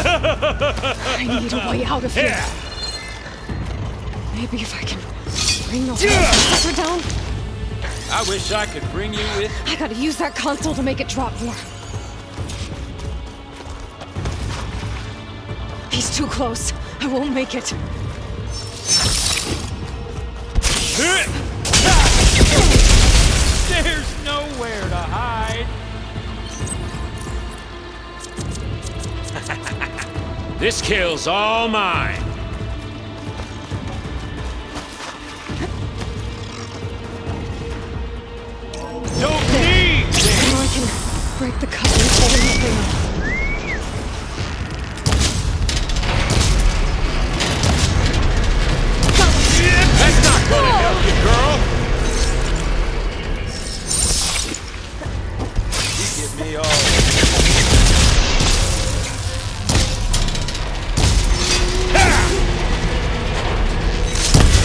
I need a way out of here. Maybe if I can bring the whole processor down. I wish I could bring you with. I gotta use that console to make it drop more. He's too close. I won't make it. There's nowhere to hide. This kill's all mine. Don't need this. Now I can break the coupling holding the thing up. That's not gonna help you, girl. You give me all.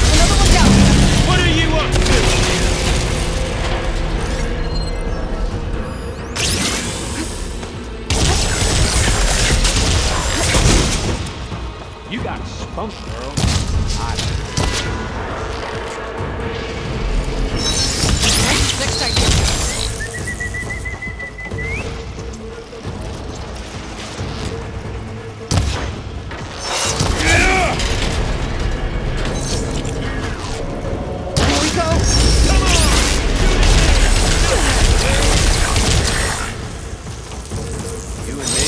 Another one down. What are you up to? You got spunk, girl. Next idea. Here we go. Come on! You and me.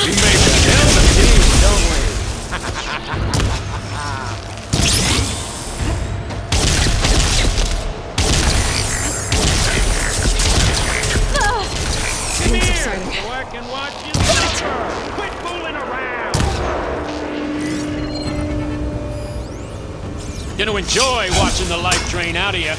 We made a hell of a team, don't we? Come here, exciting. so I can watch you suffer. Quit fooling around. Gonna enjoy watching the life drain out of you.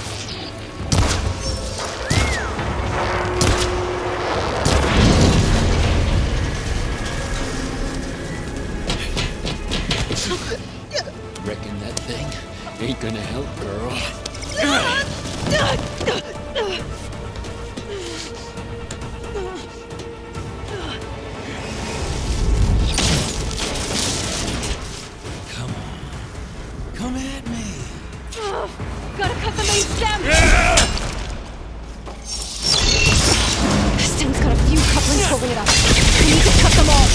Reckon that thing ain't gonna help, girl. Come on. Come at me. Gotta cut the main stem. This thing's got a few couplings holding it up. I need to cut them all.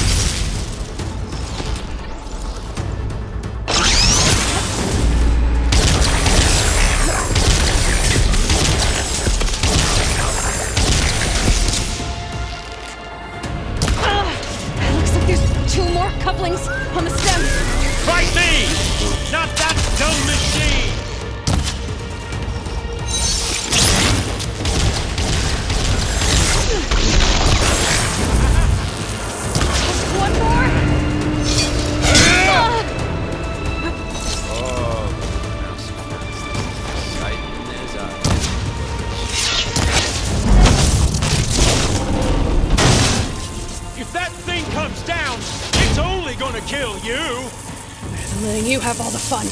Looks like there's 2 more couplings on the stem. Fight me! Not that dumb machine! Just one more. Oh, exciting as If that thing comes down, it's only gonna kill you! I'm letting you have all the fun.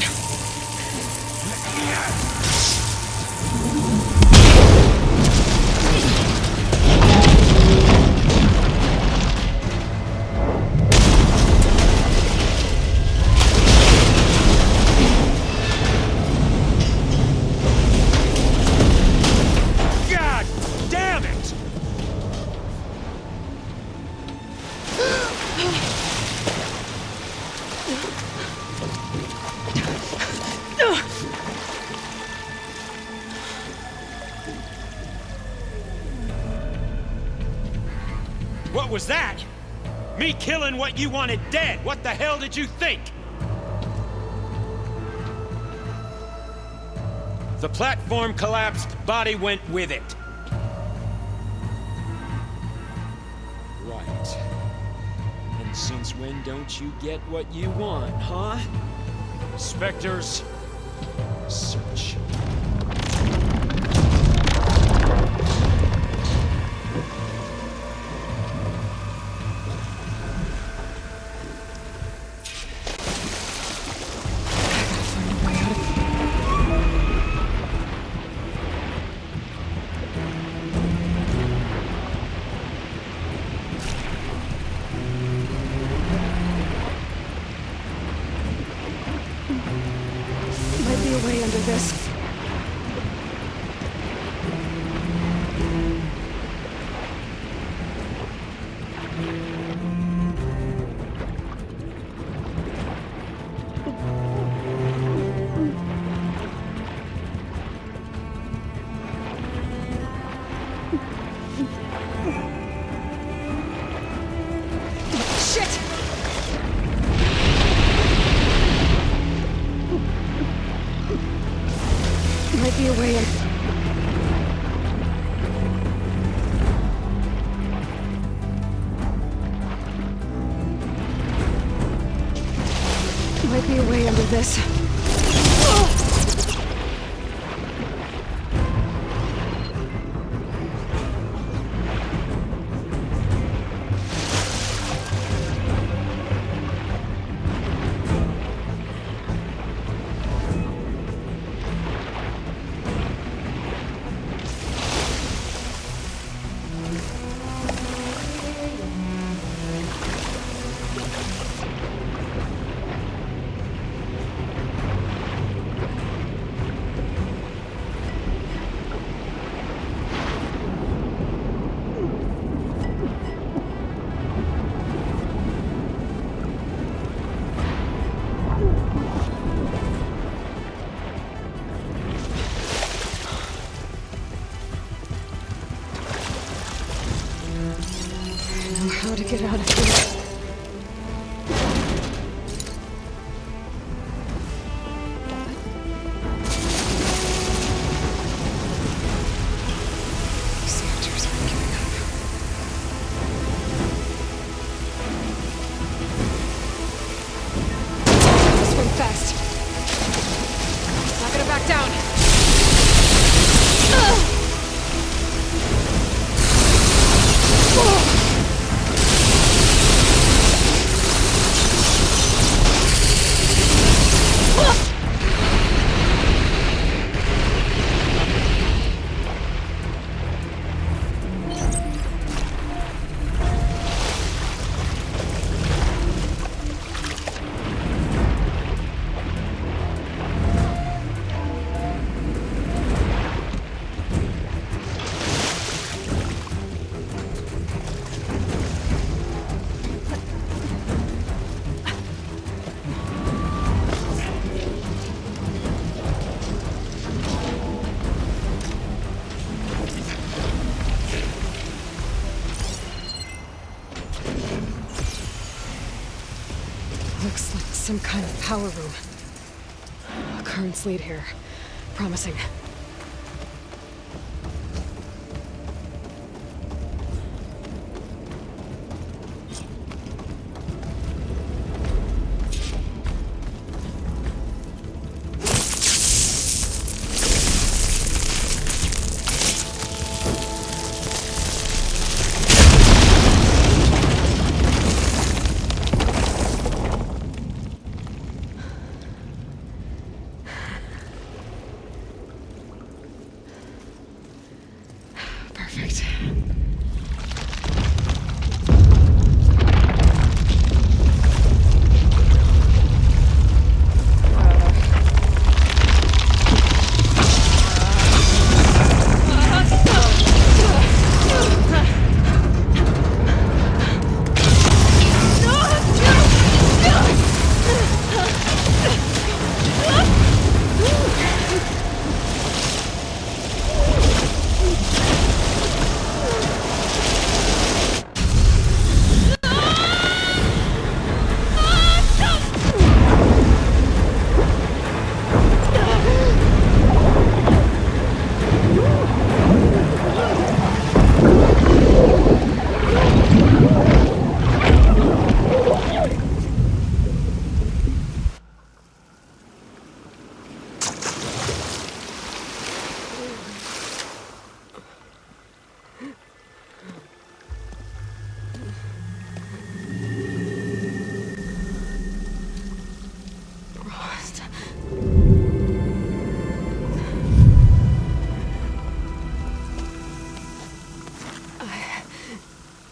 God damn it! What was that? Me killing what you wanted dead. What the hell did you think? The platform collapsed, body went with it. Right. And since when don't you get what you want, huh? Spectres, search. under this. Shit! Might be a way in. Might be a way under this. How to get out of here. These soldiers aren't giving up. Swing fast. Not gonna back down. Looks like some kind of power room. Currents lead here. Promising. Perfect.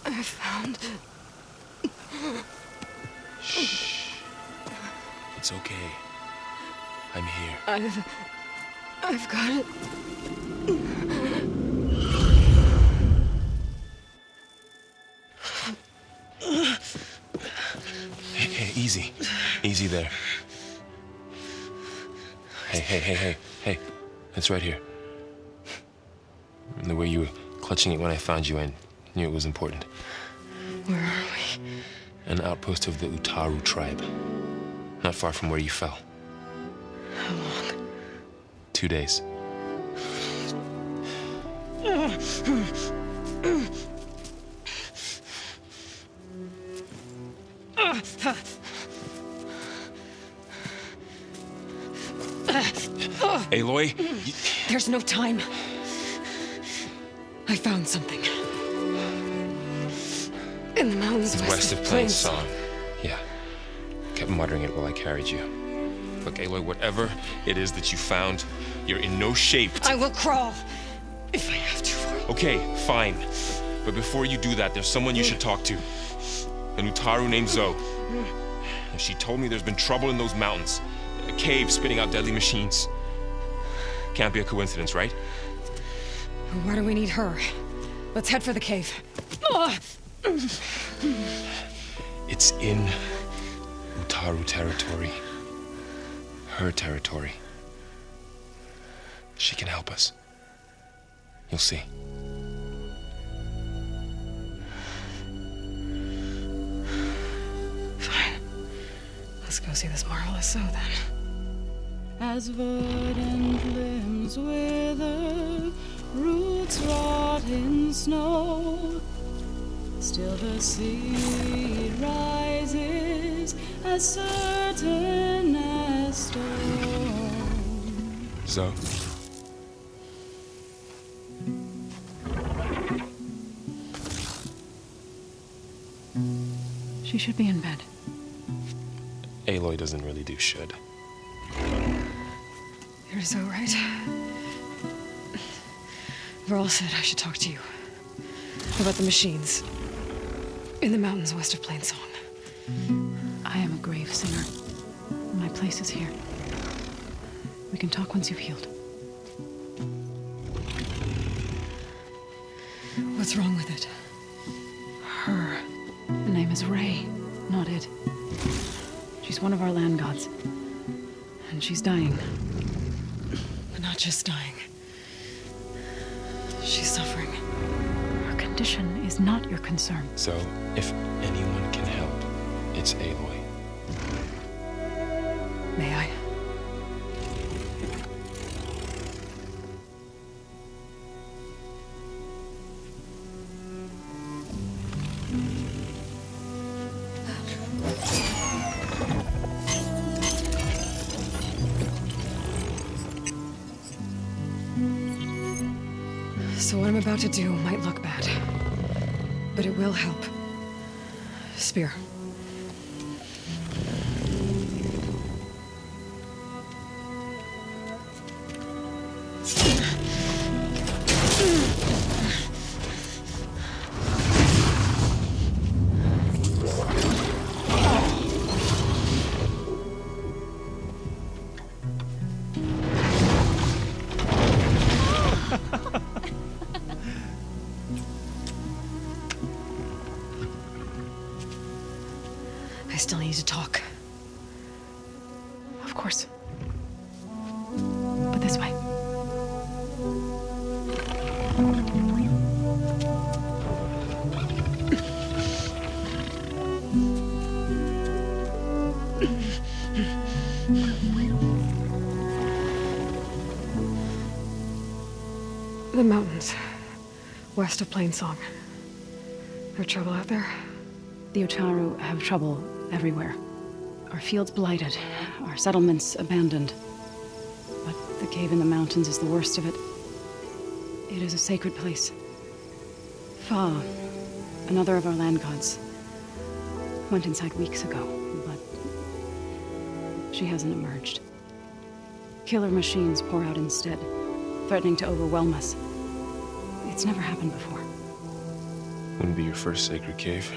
I found... Shh. It's okay. I'm here. I've I've got it. Hey, easy. Easy there. Hey. It's right here. And the way you were clutching it when I found you, I knew it was important. Where are we? An outpost of the Utaru tribe. Not far from where you fell. How long? 2 days. Aloy, There's no time. I found something. In the mountains west of Plain Song. Yeah. Kept muttering it while I carried you. Look, Aloy, whatever it is that you found, you're in no shape to... I will crawl, if I have to. Okay, fine. But before you do that, there's someone you should talk to. An Utaru named Zoe. And she told me there's been trouble in those mountains. A cave spitting out deadly machines. Can't be a coincidence, right? Why do we need her? Let's head for the cave. It's in Utaru territory. Her territory. She can help us. You'll see. Fine. Let's go see this marvelous Zoe then. As verdant limbs wither, roots rot in snow, still the seed rises as certain as stone. Zoe? She should be in bed. Aloy doesn't really do should. You're so right. Varl said I should talk to you. About the machines. In the mountains west of Plain Song. I am a grave singer. My place is here. We can talk once you've healed. What's wrong with it? Her name is Ray, not it. She's one of our land gods. And she's dying. But not just dying. She's suffering. Her condition is not your concern. So, if anyone can help, it's Aloy. May I? So what I'm about to do might look bad, but it will help. Spear. I still need to talk. Of course. But this way. The mountains, west of Plain Song. There trouble out there? The Utaru have trouble everywhere. Our fields blighted, our settlements abandoned. But the cave in the mountains is the worst of it. It is a sacred place. Fa, another of our land gods, went inside weeks ago, but she hasn't emerged. Killer machines pour out instead, threatening to overwhelm us. It's never happened before. Wouldn't be your first sacred cave.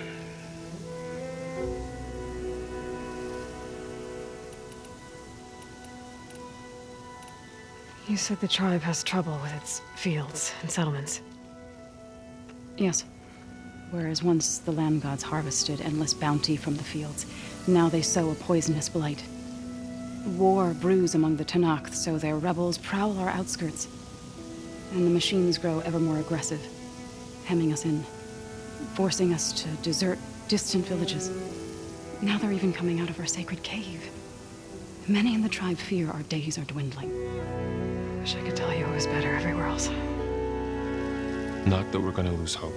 You said the tribe has trouble with its fields and settlements. Yes. Whereas once the land gods harvested endless bounty from the fields, now they sow a poisonous blight. War brews among the Talanah, so their rebels prowl our outskirts. And the machines grow ever more aggressive, hemming us in, forcing us to desert distant villages. Now they're even coming out of our sacred cave. Many in the tribe fear our days are dwindling. Wish I could tell you it was better everywhere else. Not that we're gonna lose hope.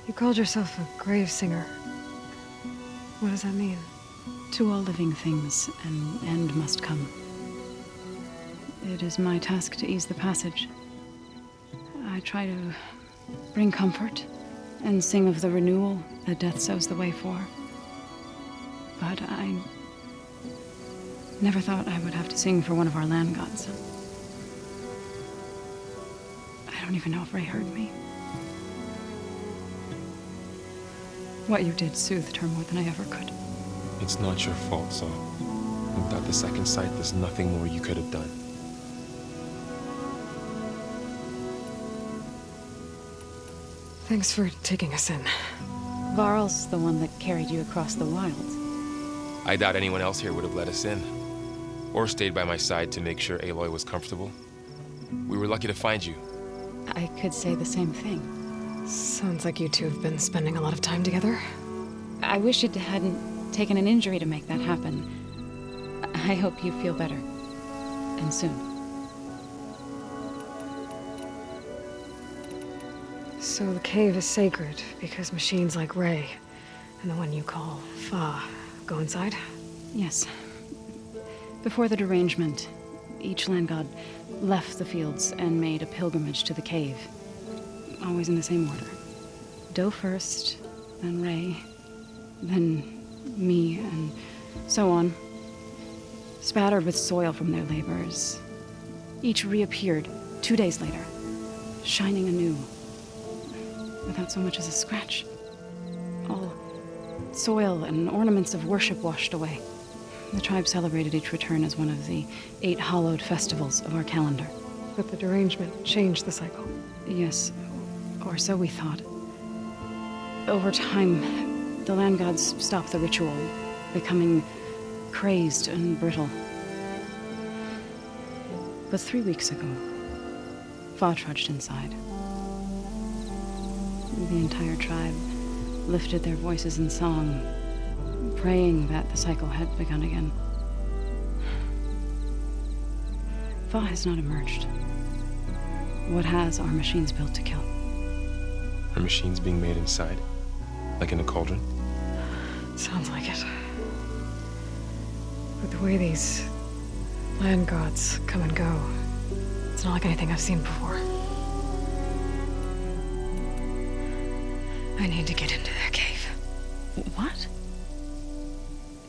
You called yourself a grave singer. What does that mean? To all living things, an end must come. It is my task to ease the passage. I try to bring comfort and sing of the renewal that death sows the way for. But I never thought I would have to sing for one of our land gods. I don't even know if Ray heard me. What you did soothed her more than I ever could. It's not your fault, Saul. Without the second sight, there's nothing more you could have done. Thanks for taking us in. Varl's the one that carried you across the wilds. I doubt anyone else here would have let us in. Or stayed by my side to make sure Aloy was comfortable. We were lucky to find you. I could say the same thing. Sounds like you two have been spending a lot of time together. I wish it hadn't taken an injury to make that happen. I hope you feel better. And soon. So the cave is sacred because machines like Ray and the one you call Fa go inside? Yes. Before the derangement, each land god left the fields and made a pilgrimage to the cave. Always in the same order. Doe first, then Ray, then me, and so on. Spattered with soil from their labors. Each reappeared 2 days later, shining anew, without so much as a scratch. All soil and ornaments of worship washed away. The tribe celebrated each return as one of the 8 hallowed festivals of our calendar. But the derangement changed the cycle. Yes, or so we thought. Over time, the land gods stopped the ritual, becoming crazed and brittle. But 3 weeks ago, Fa trudged inside. The entire tribe lifted their voices in song, praying that the cycle had begun again. Fa has not emerged. What has are machines built to kill. Are machines being made inside? Like in a cauldron? Sounds like it. But the way these land gods come and go, it's not like anything I've seen before. I need to get into their cave. What?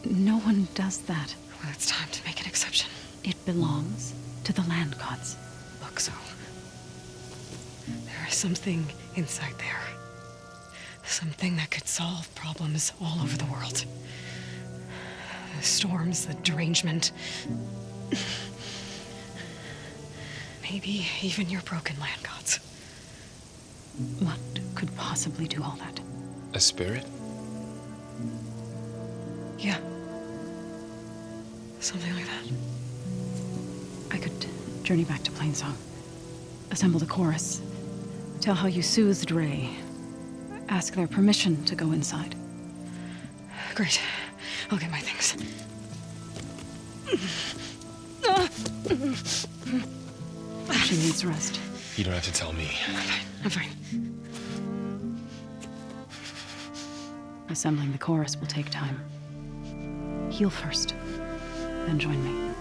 No one does that. Well, it's time to make an exception. It belongs to the land gods. Look, so there is something inside there. Something that could solve problems all over the world. The storms, the derangement. Maybe even your broken land gods. What could possibly do all that? A spirit? Yeah. Something like that. I could journey back to Plainsong, assemble the chorus, tell how you soothed Ray, ask their permission to go inside. Great. I'll get my things. She needs rest. You don't have to tell me. I'm fine. Assembling the chorus will take time. Heal first, then join me.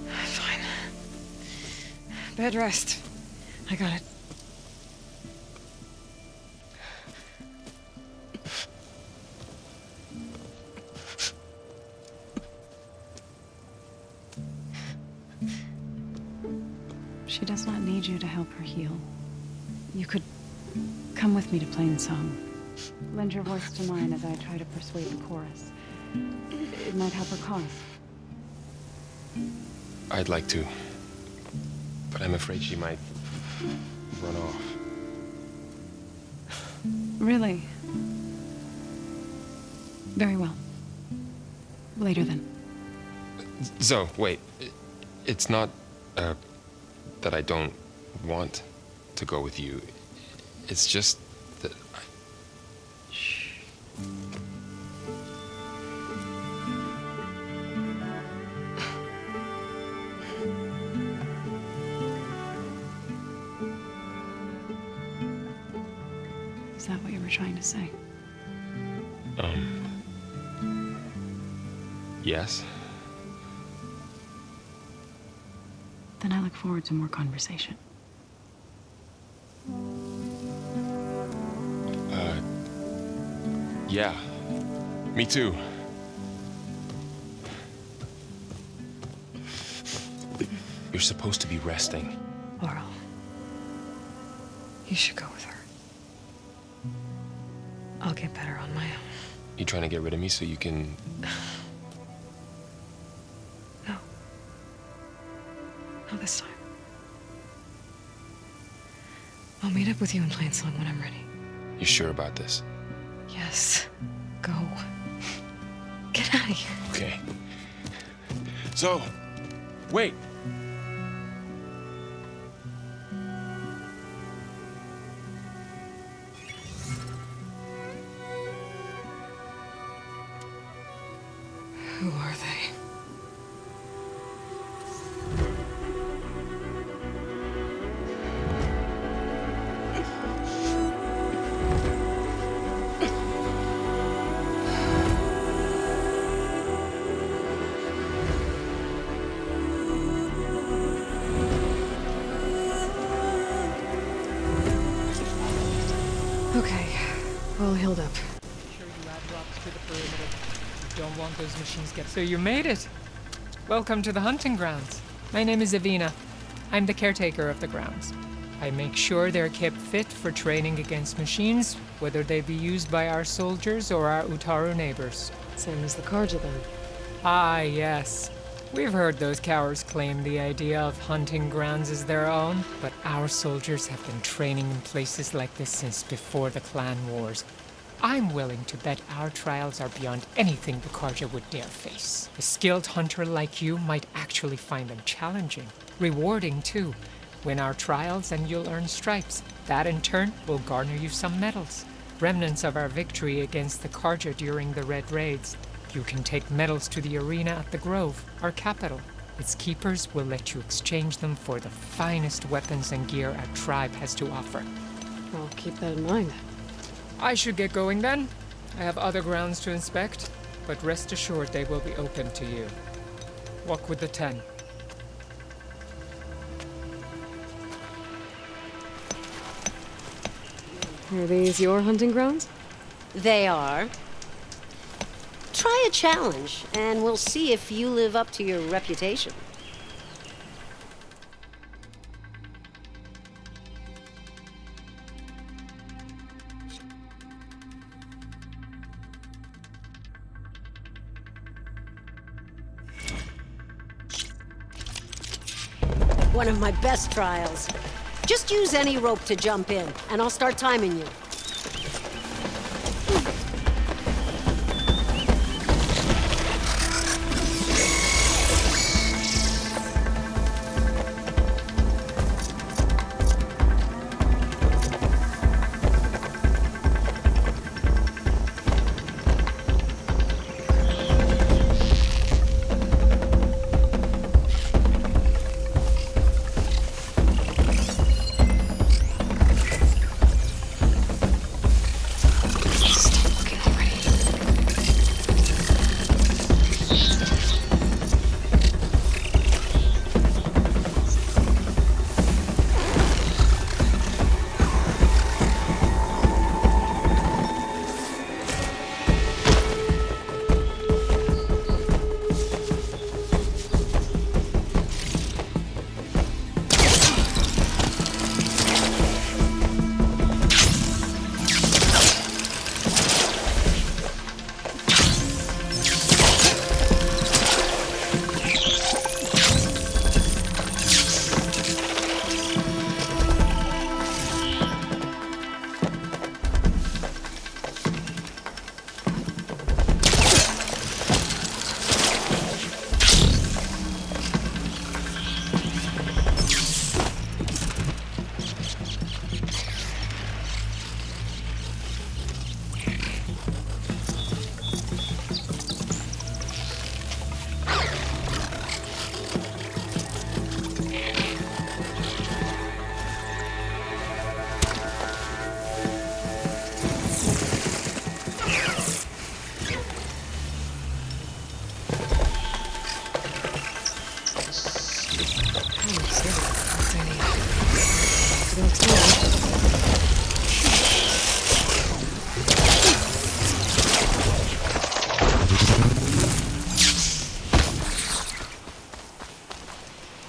Fine. Bed rest. I got it. She does not need you to help her heal. You could come with me to Plainsong. Lend your voice to mine as I try to persuade the chorus. It might help her cause. I'd like to, but I'm afraid she might run off. Really? Very well. Later then. Zoe, wait. It's not, that I don't want to go with you. It's just that Shh. Is that what you were trying to say? Yes. Then I look forward to more conversation. Yeah. Me too. You're supposed to be resting. Laurel, you should go with her. I'll get better on my own. You trying to get rid of me so you can... No. Not this time. I'll meet up with you in Plainsong when I'm ready. You sure about this? Yes. Go. Get out of here. Okay. So, wait. Who are they? Okay, all healed up. Sure you add rocks to the perimeter. You don't want those machines get... So you made it! Welcome to the hunting grounds. My name is Avina. I'm the caretaker of the grounds. I make sure they're kept fit for training against machines, whether they be used by our soldiers or our Utaru neighbors. Same as the Karja then. Ah, yes. We've heard those cowards claim the idea of hunting grounds as their own, but our soldiers have been training in places like this since before the clan wars. I'm willing to bet our trials are beyond anything the Karja would dare face. A skilled hunter like you might actually find them challenging. Rewarding, too. Win our trials and you'll earn stripes. That, in turn, will garner you some medals. Remnants of our victory against the Karja during the Red Raids. You can take medals to the arena at the Grove, our capital. Its keepers will let you exchange them for the finest weapons and gear our tribe has to offer. I'll keep that in mind. I should get going then. I have other grounds to inspect, but rest assured they will be open to you. Walk with the 10. Are these your hunting grounds? They are. Try a challenge, and we'll see if you live up to your reputation. One of my best trials. Just use any rope to jump in, and I'll start timing you.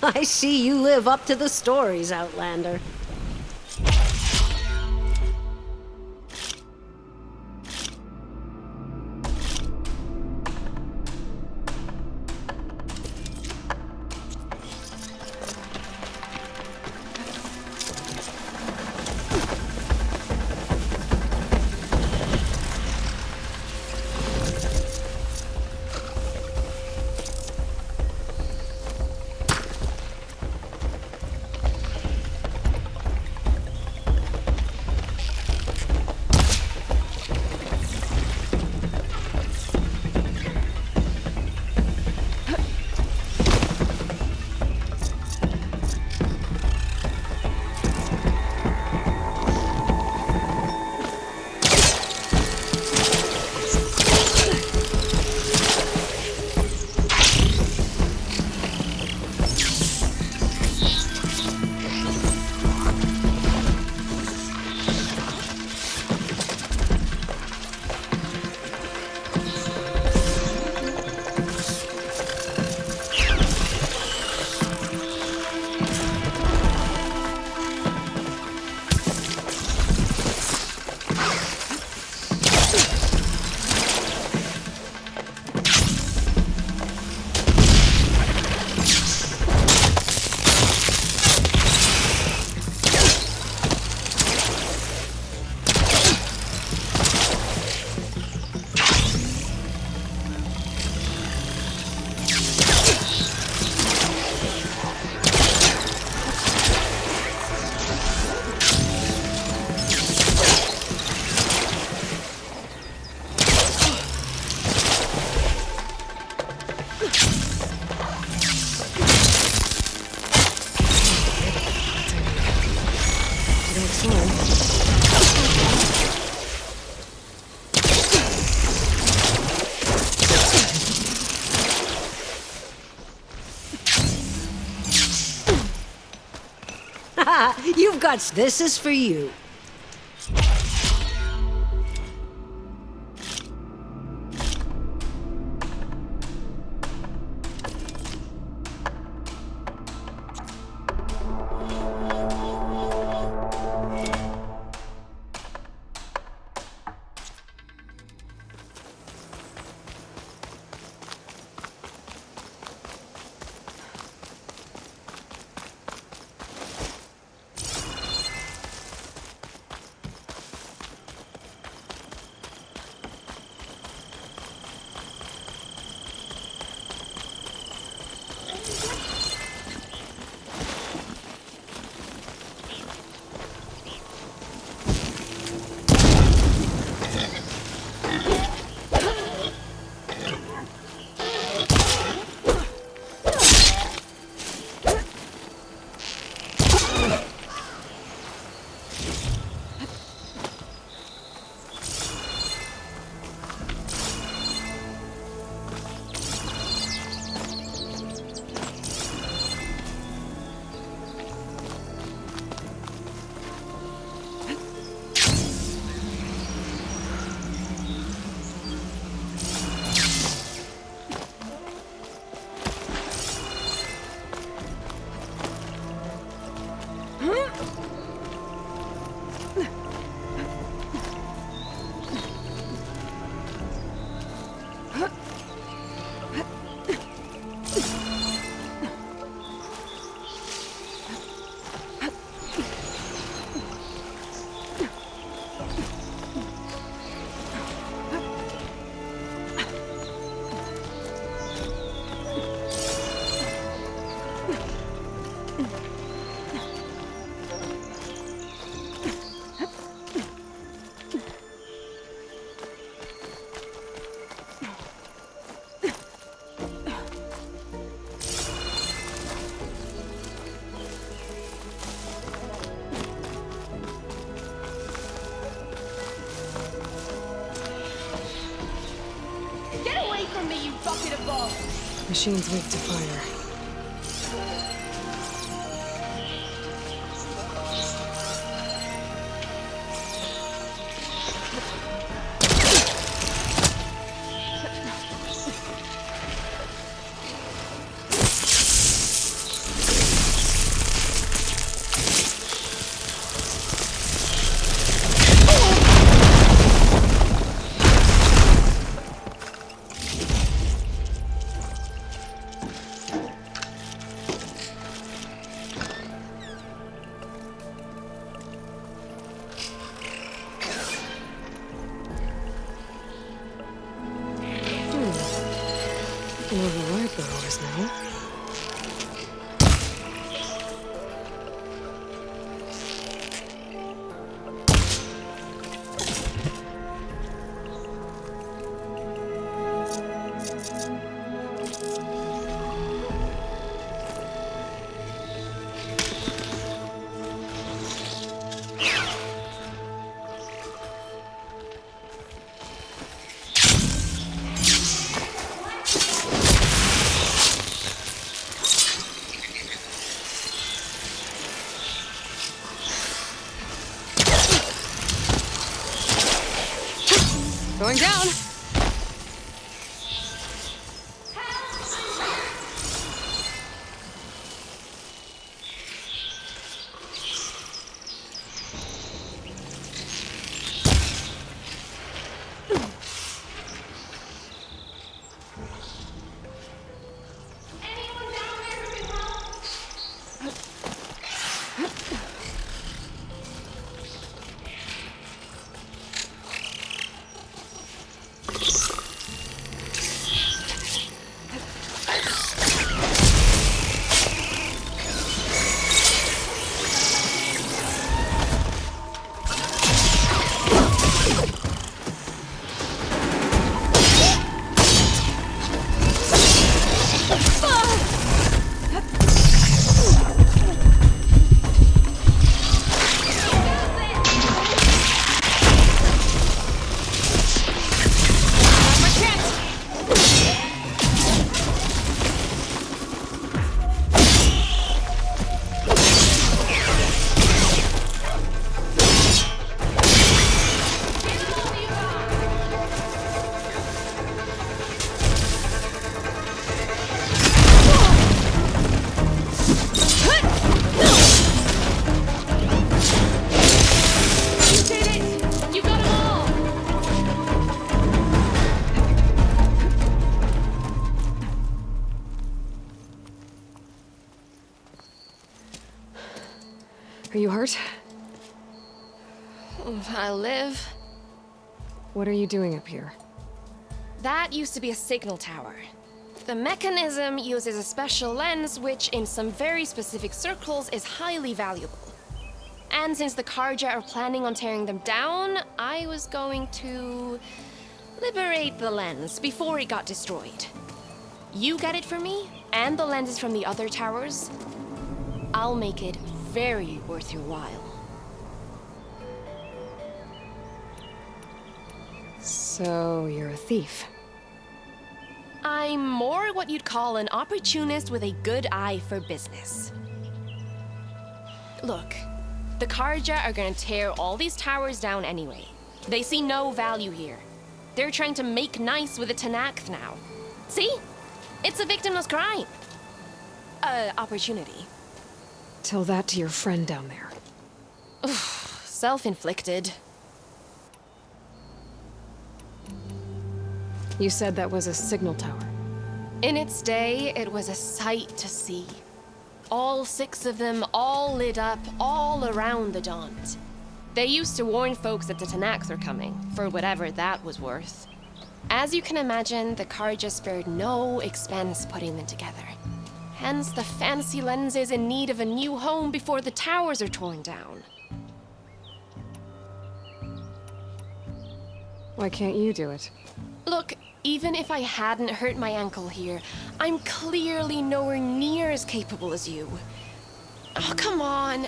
I see you live up to the stories, Outlander. You've got... This is for you. Machine's weak to fire. can override burrows now. Going down. Are you hurt? I live. What are you doing up here? That used to be a signal tower. The mechanism uses a special lens which, in some very specific circles, is highly valuable. And since the Karja are planning on tearing them down, I was going to liberate the lens before it got destroyed. You get it for me, and the lenses from the other towers. I'll make it very worth your while. So, you're a thief. I'm more what you'd call an opportunist with a good eye for business. Look, the Karja are gonna tear all these towers down anyway. They see no value here. They're trying to make nice with the Talanah now. See? It's a victimless crime. Opportunity. Tell that to your friend down there. Self-inflicted. You said that was a signal tower. In its day, it was a sight to see. All 6 of them, all lit up, all around the Dawns. They used to warn folks that the Talanah are coming, for whatever that was worth. As you can imagine, the Karja spared no expense putting them together. Hence the fancy lenses in need of a new home before the towers are torn down. Why can't you do it? Look, even if I hadn't hurt my ankle here, I'm clearly nowhere near as capable as you. Oh, come on.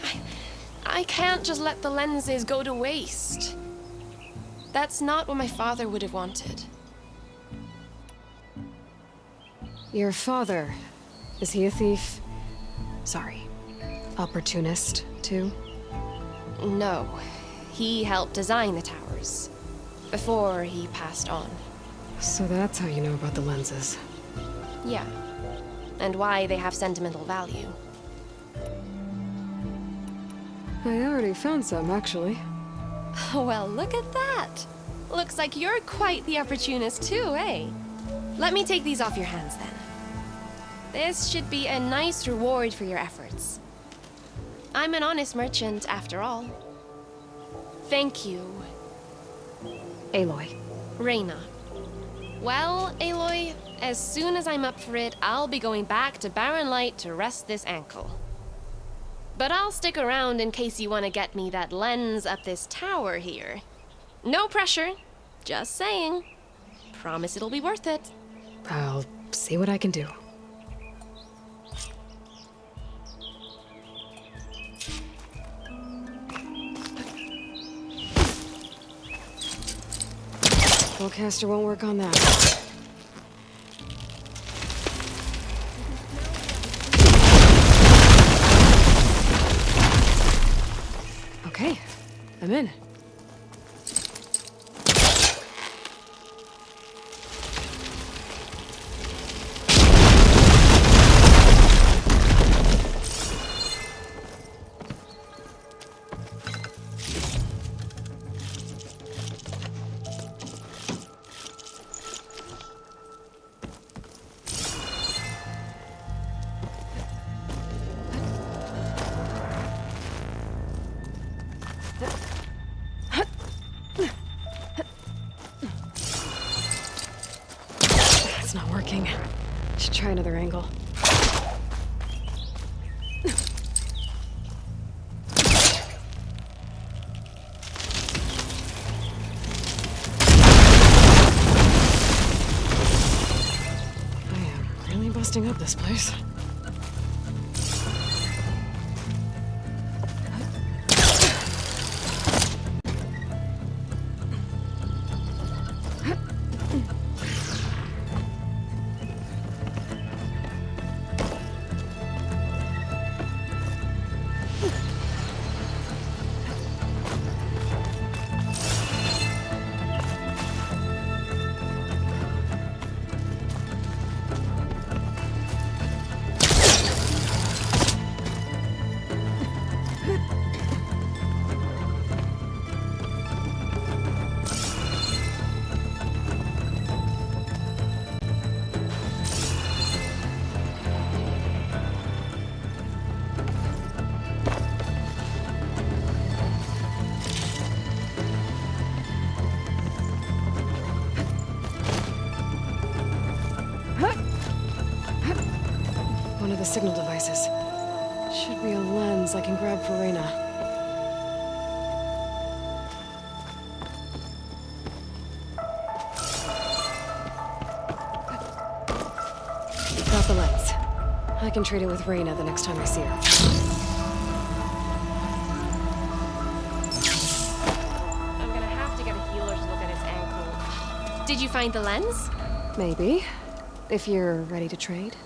I can't just let the lenses go to waste. That's not what my father would have wanted. Your father, is he a thief? Sorry, opportunist, too? No, he helped design the towers before he passed on. So that's how you know about the lenses. Yeah, and why they have sentimental value. I already found some, actually. Well, look at that. Looks like you're quite the opportunist too, eh? Let me take these off your hands then. This should be a nice reward for your efforts. I'm an honest merchant, after all. Thank you. Aloy. Reyna. Well, Aloy, as soon as I'm up for it, I'll be going back to Barren Light to rest this ankle. But I'll stick around in case you want to get me that lens up this tower here. No pressure, just saying. Promise it'll be worth it. I'll see what I can do. Spellcaster won't work on that. Okay, I'm in. It's not working. Should try another angle. I am really busting up this place. One of the signal devices. Should be a lens I can grab for Reyna. Got the lens. I can trade it with Reyna the next time I see her. I'm gonna have to get a healer to look at his ankle. Did you find the lens? Maybe. If you're ready to trade.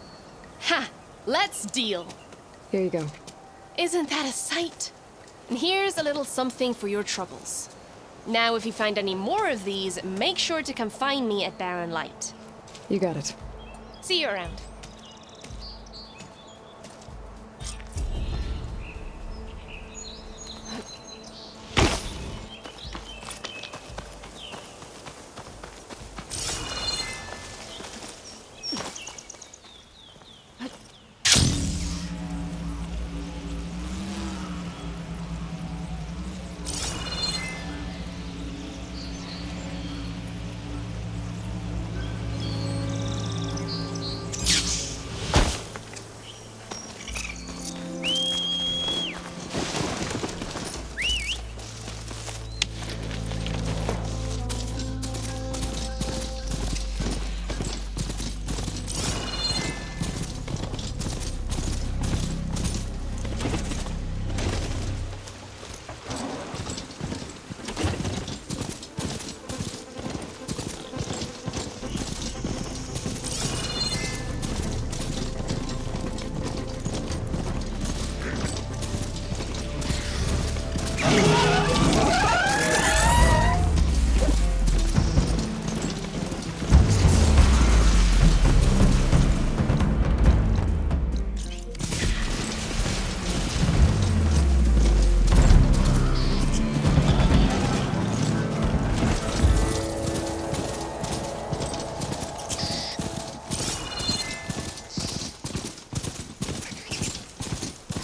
Ha! Let's deal. Here you go. Isn't that a sight? And here's a little something for your troubles. Now, if you find any more of these, make sure to come find me at Barren Light. You got it. See you around.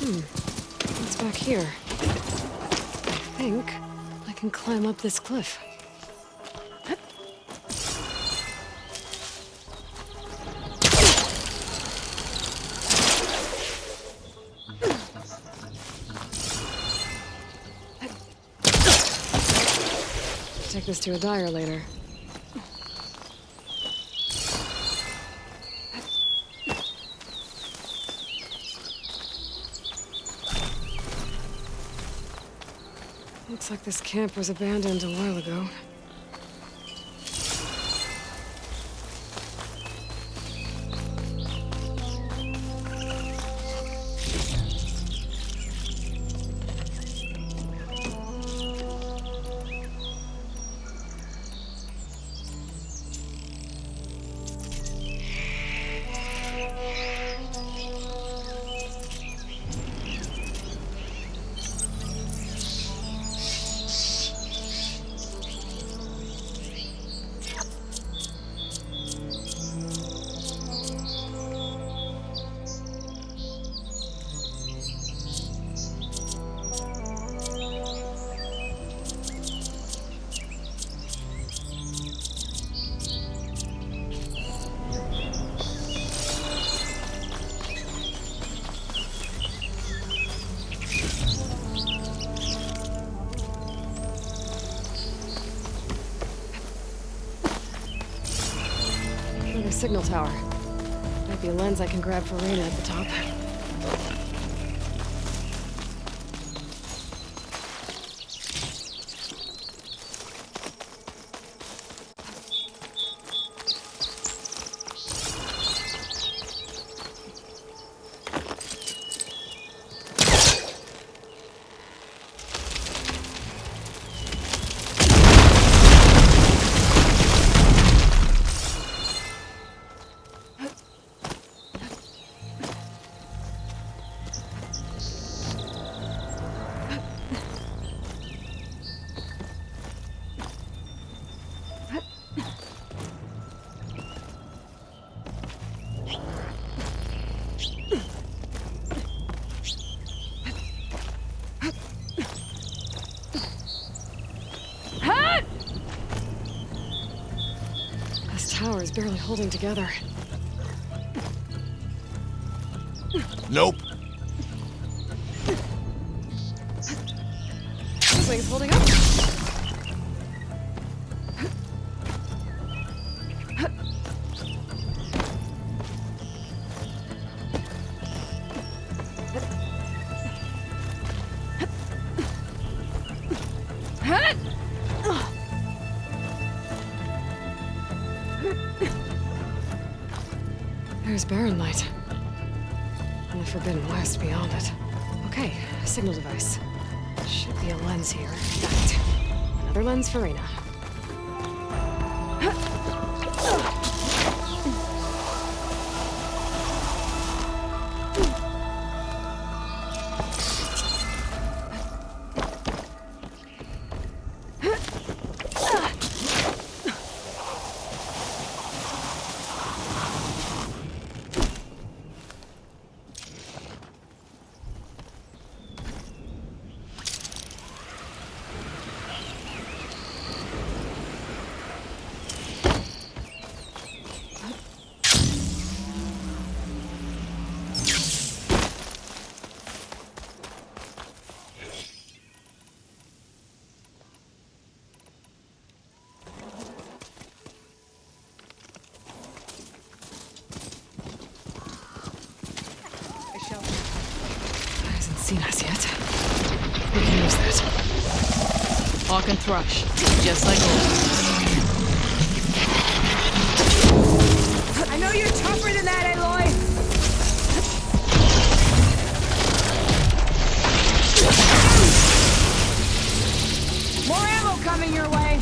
What's back here? I think I can climb up this cliff. take this to a dyer later. Looks like this camp was abandoned a while ago. Another signal tower. Might be a lens I can grab for Reyna at the top. This tower is barely holding together. Nope. This wing's holding up. There's barren light. And the Forbidden West beyond it. Okay, a signal device. Should be a lens here. Got it. Another lens for Reyna. Hasn't seen us yet. We can use that. Hawk and Thrush, just like always. I know you're tougher than that, Aloy! More ammo coming your way!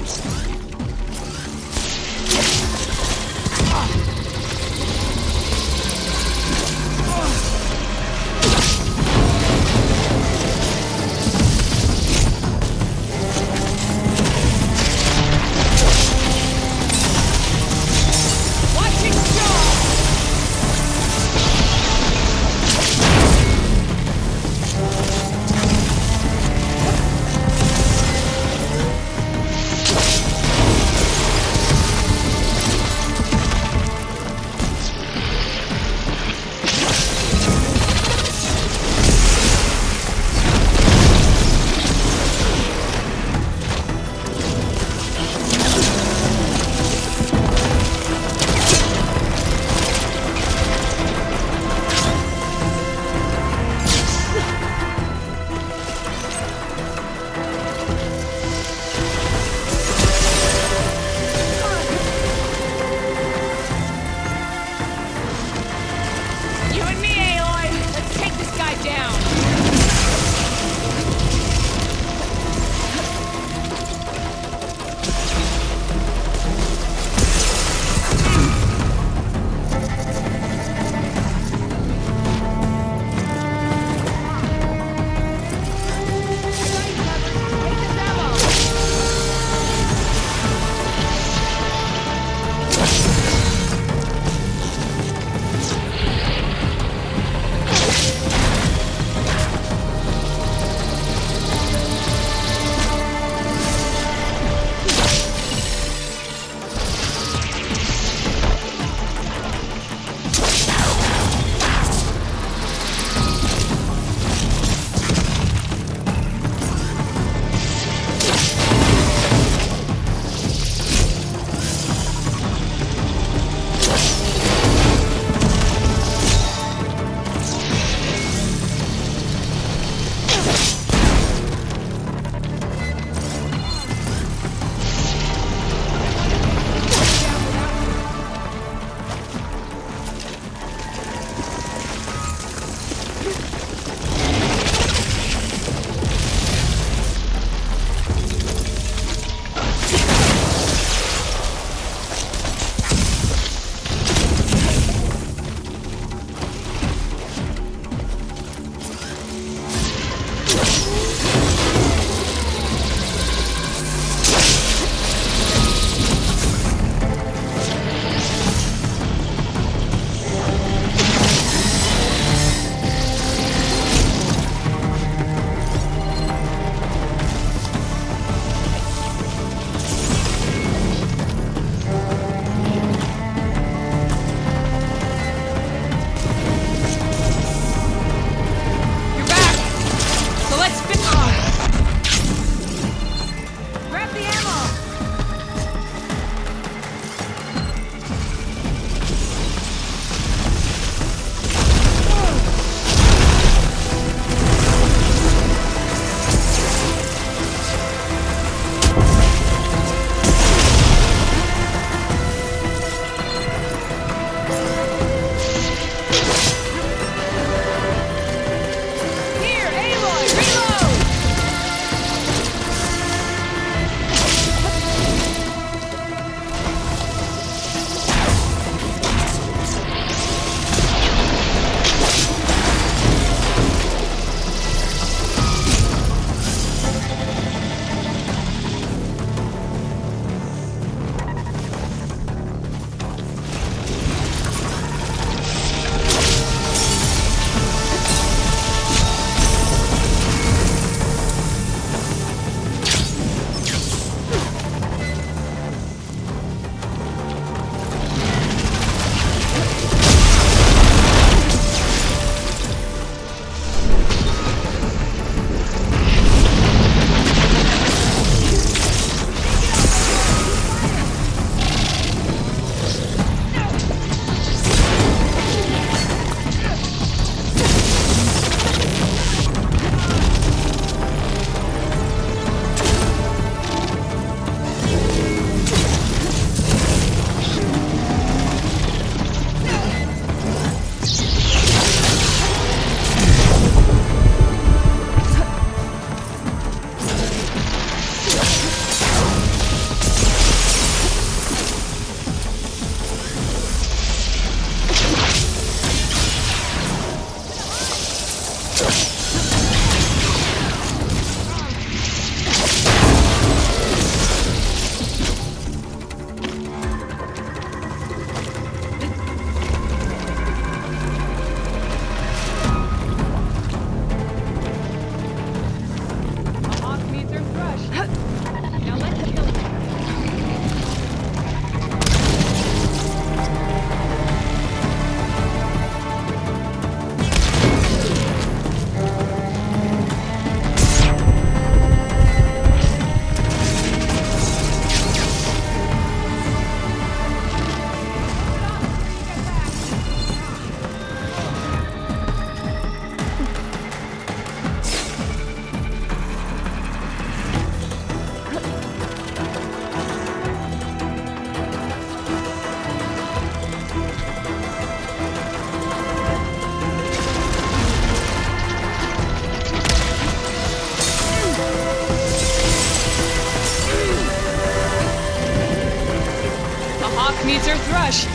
Hawk meets her thrush.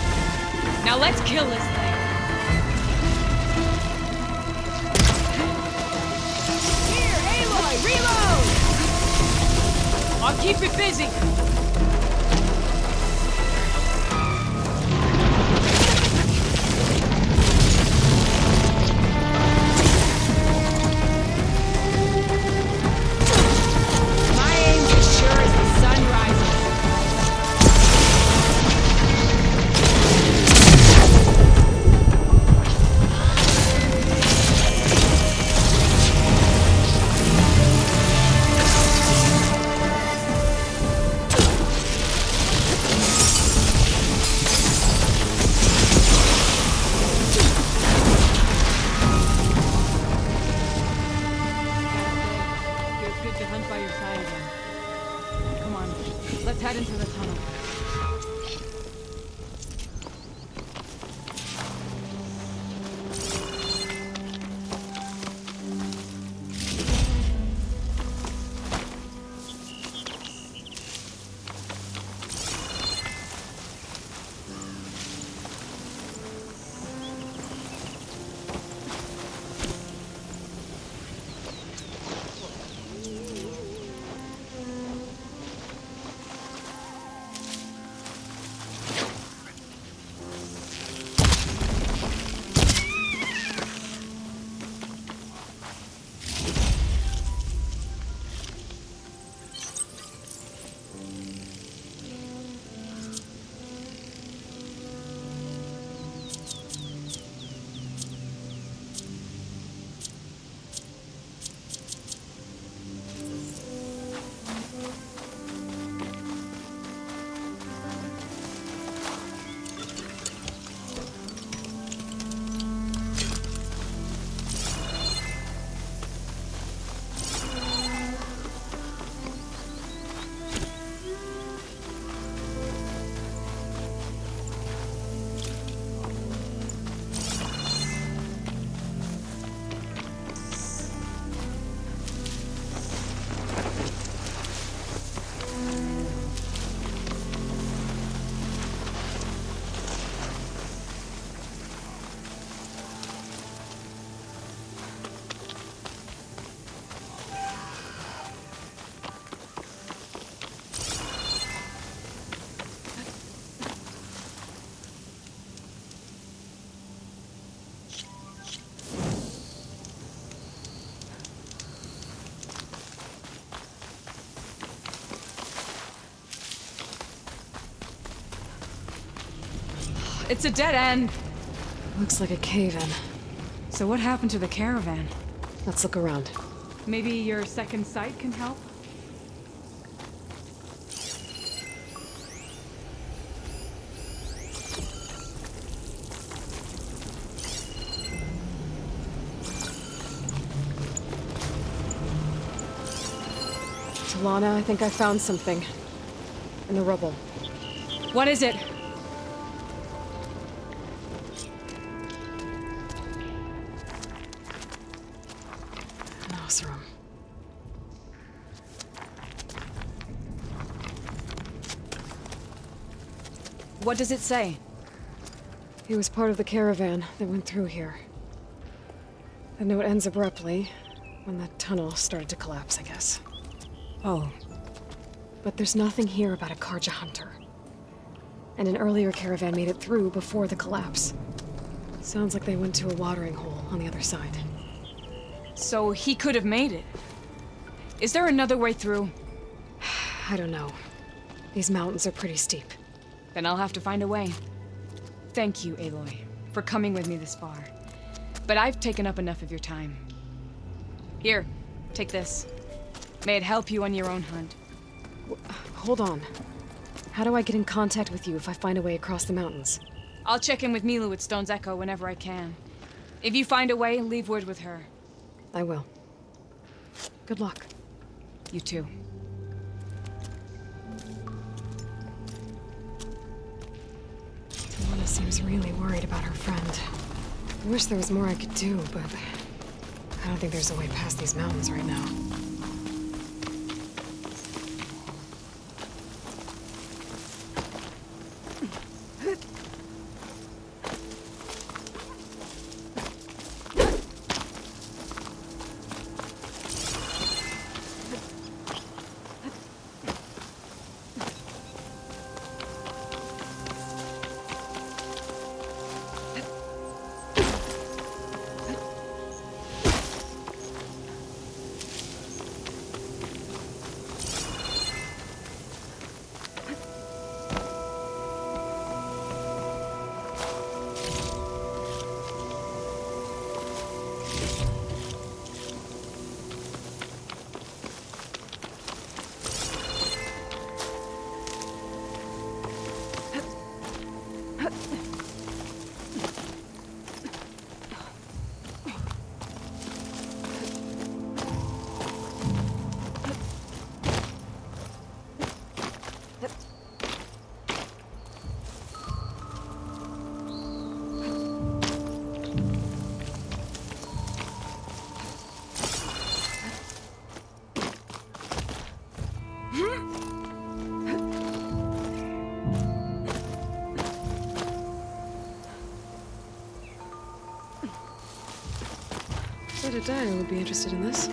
Now let's kill this thing. Here, Aloy, reload! I'll keep it busy. My aim's as sure as the sun rises. Feels good to hunt by your side again. Come on, let's head into the tunnel. It's a dead end. Looks like a cave-in. So what happened to the caravan? Let's look around. Maybe your second sight can help? Talanah, I think I found something. In the rubble. What is it? An Osram. What does it say? He was part of the caravan that went through here. The note ends abruptly, when the tunnel started to collapse, I guess. Oh. But there's nothing here about a Karja hunter. And an earlier caravan made it through before the collapse. Sounds like they went to a watering hole on the other side. So he could have made it. Is there another way through? I don't know. These mountains are pretty steep. Then I'll have to find a way. Thank you, Aloy, for coming with me this far. But I've taken up enough of your time. Here, take this. May it help you on your own hunt. Hold on. How do I get in contact with you if I find a way across the mountains? I'll check in with Milu at Stone's Echo whenever I can. If you find a way, leave word with her. I will. Good luck. You too. Talanah seems really worried about her friend. I wish there was more I could do, but I don't think there's a way past these mountains right now. Jedediah would be interested in this.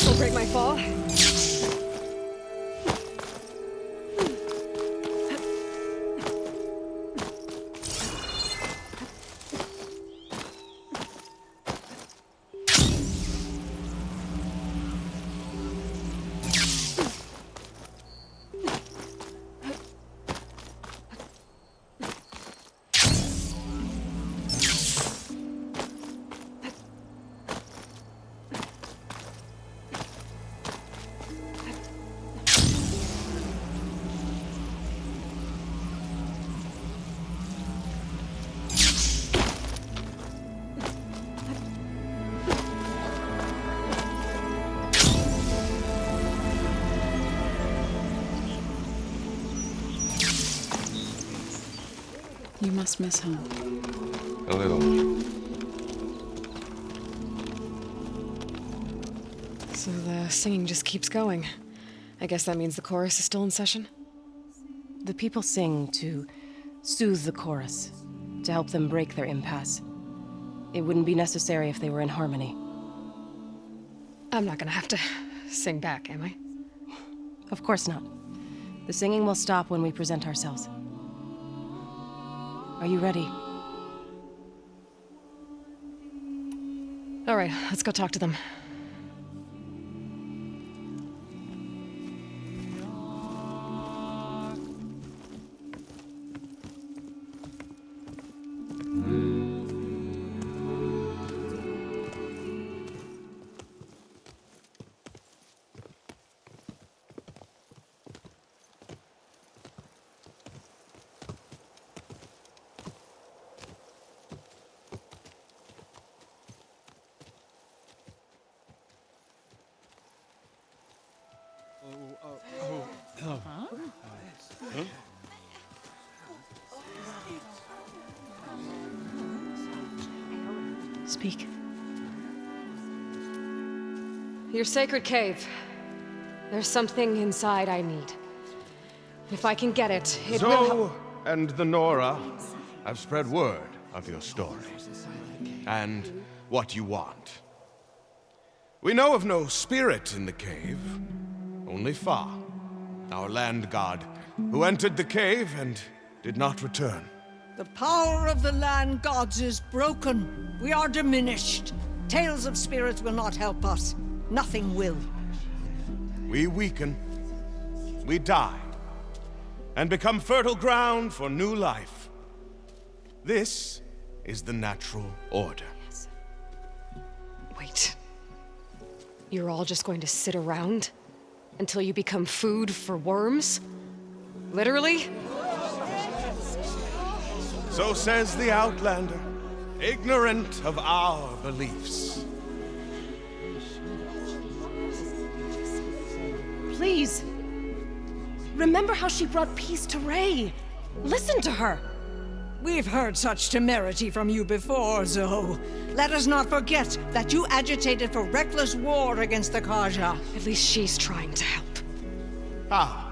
Will break my fall. You must miss home. A little. So the singing just keeps going. I guess that means the chorus is still in session? The people sing to soothe the chorus, to help them break their impasse. It wouldn't be necessary if they were in harmony. I'm not gonna have to sing back, am I? Of course not. The singing will stop when we present ourselves. Are you ready? All right, let's go talk to them. Speak. Your sacred cave. There's something inside I need. If I can get it, it will Zoe and the Nora have spread word of your story. And what you want. We know of no spirit in the cave, only Fa, our land god, who entered the cave and did not return. The power of the land gods is broken. We are diminished. Tales of spirits will not help us. Nothing will. We weaken, we die, and become fertile ground for new life. This is the natural order. Wait. You're all just going to sit around until you become food for worms? Literally? So says the Outlander, ignorant of our beliefs. Please. Remember how she brought peace to Ray. Listen to her. We've heard such temerity from you before, Zoe. Let us not forget that you agitated for reckless war against the Karja. At least she's trying to help. How?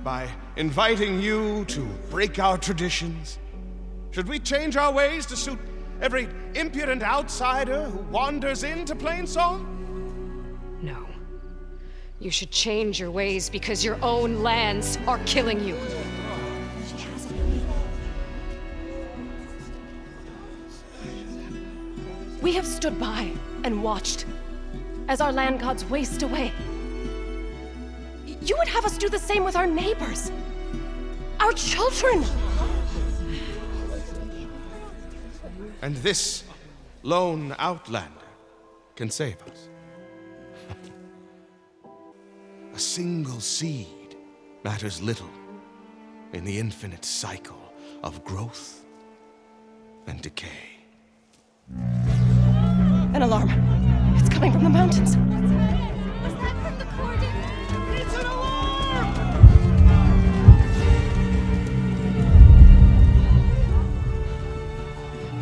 By inviting you to break our traditions? Should we change our ways to suit every impudent outsider who wanders into Plainsong? No. You should change your ways because your own lands are killing you. We have stood by and watched as our land gods waste away. You would have us do the same with our neighbors, our children. And this lone outlander can save us. A single seed matters little in the infinite cycle of growth and decay. An alarm. It's coming from the mountains. Was that from the cordon? It's an alarm!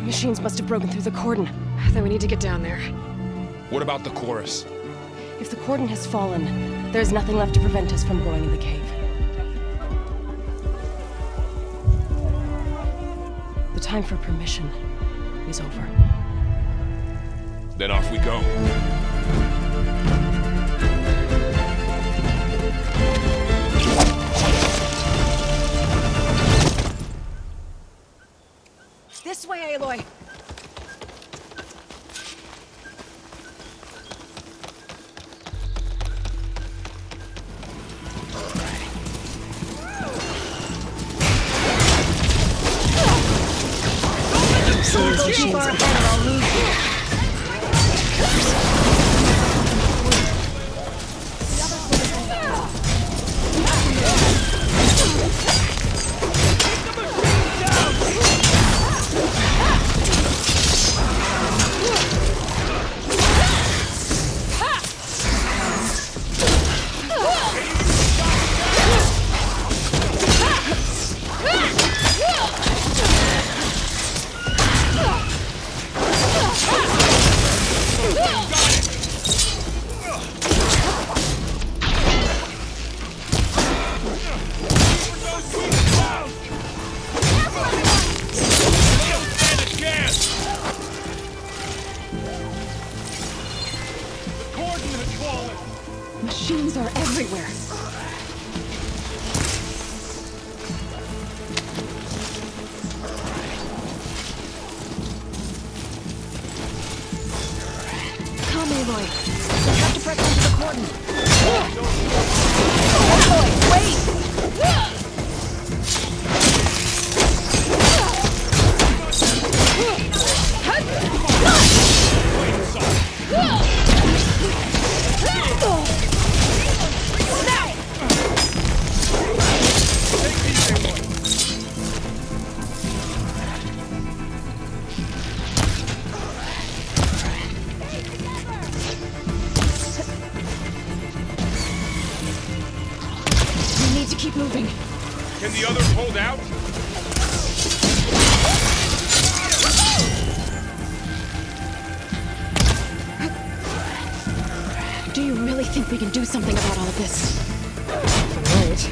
Machines must have broken through the cordon. Then we need to get down there. What about the chorus? If the cordon has fallen, there's nothing left to prevent us from going in the cave. The time for permission is over. Then off we go. This way, Aloy. Go too far ahead or I'll lose you. Machines are everywhere. Come, Aloy. We have to press into the cordon. Aloy, wait! We need to keep moving. Can the others hold out? Do you really think we can do something about all of this? Right.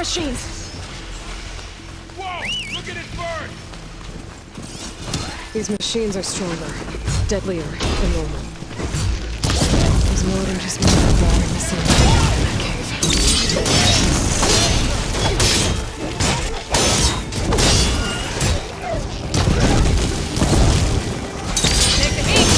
machines! Whoa! Look at it burn! These machines are stronger, deadlier than normal. There's more than just moving in the same in that cave. Take the heat!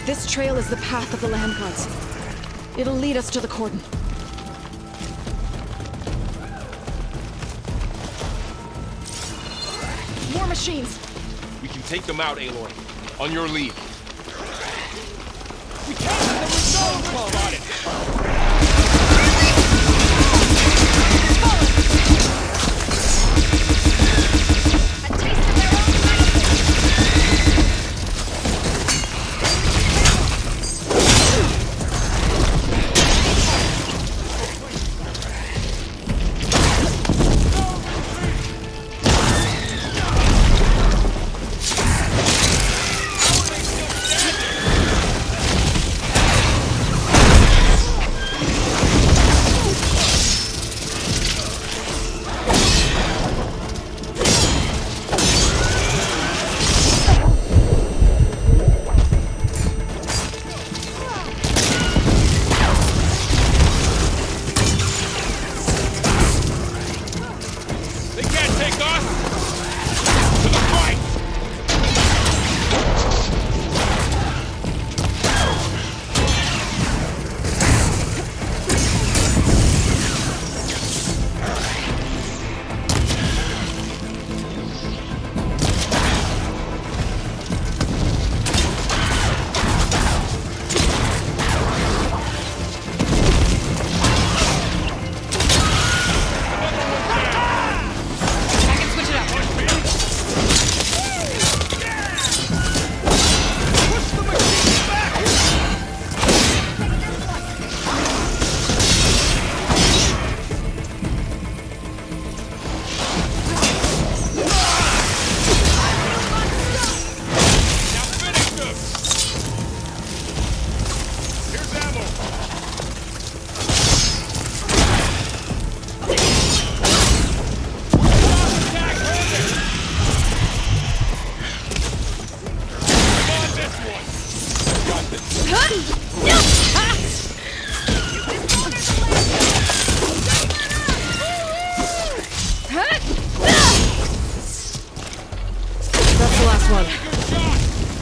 This trail is the path of the land gods. It'll lead us to the cordon. More machines! We can take them out, Aloy. On your lead. We can't let them resolve! Got it!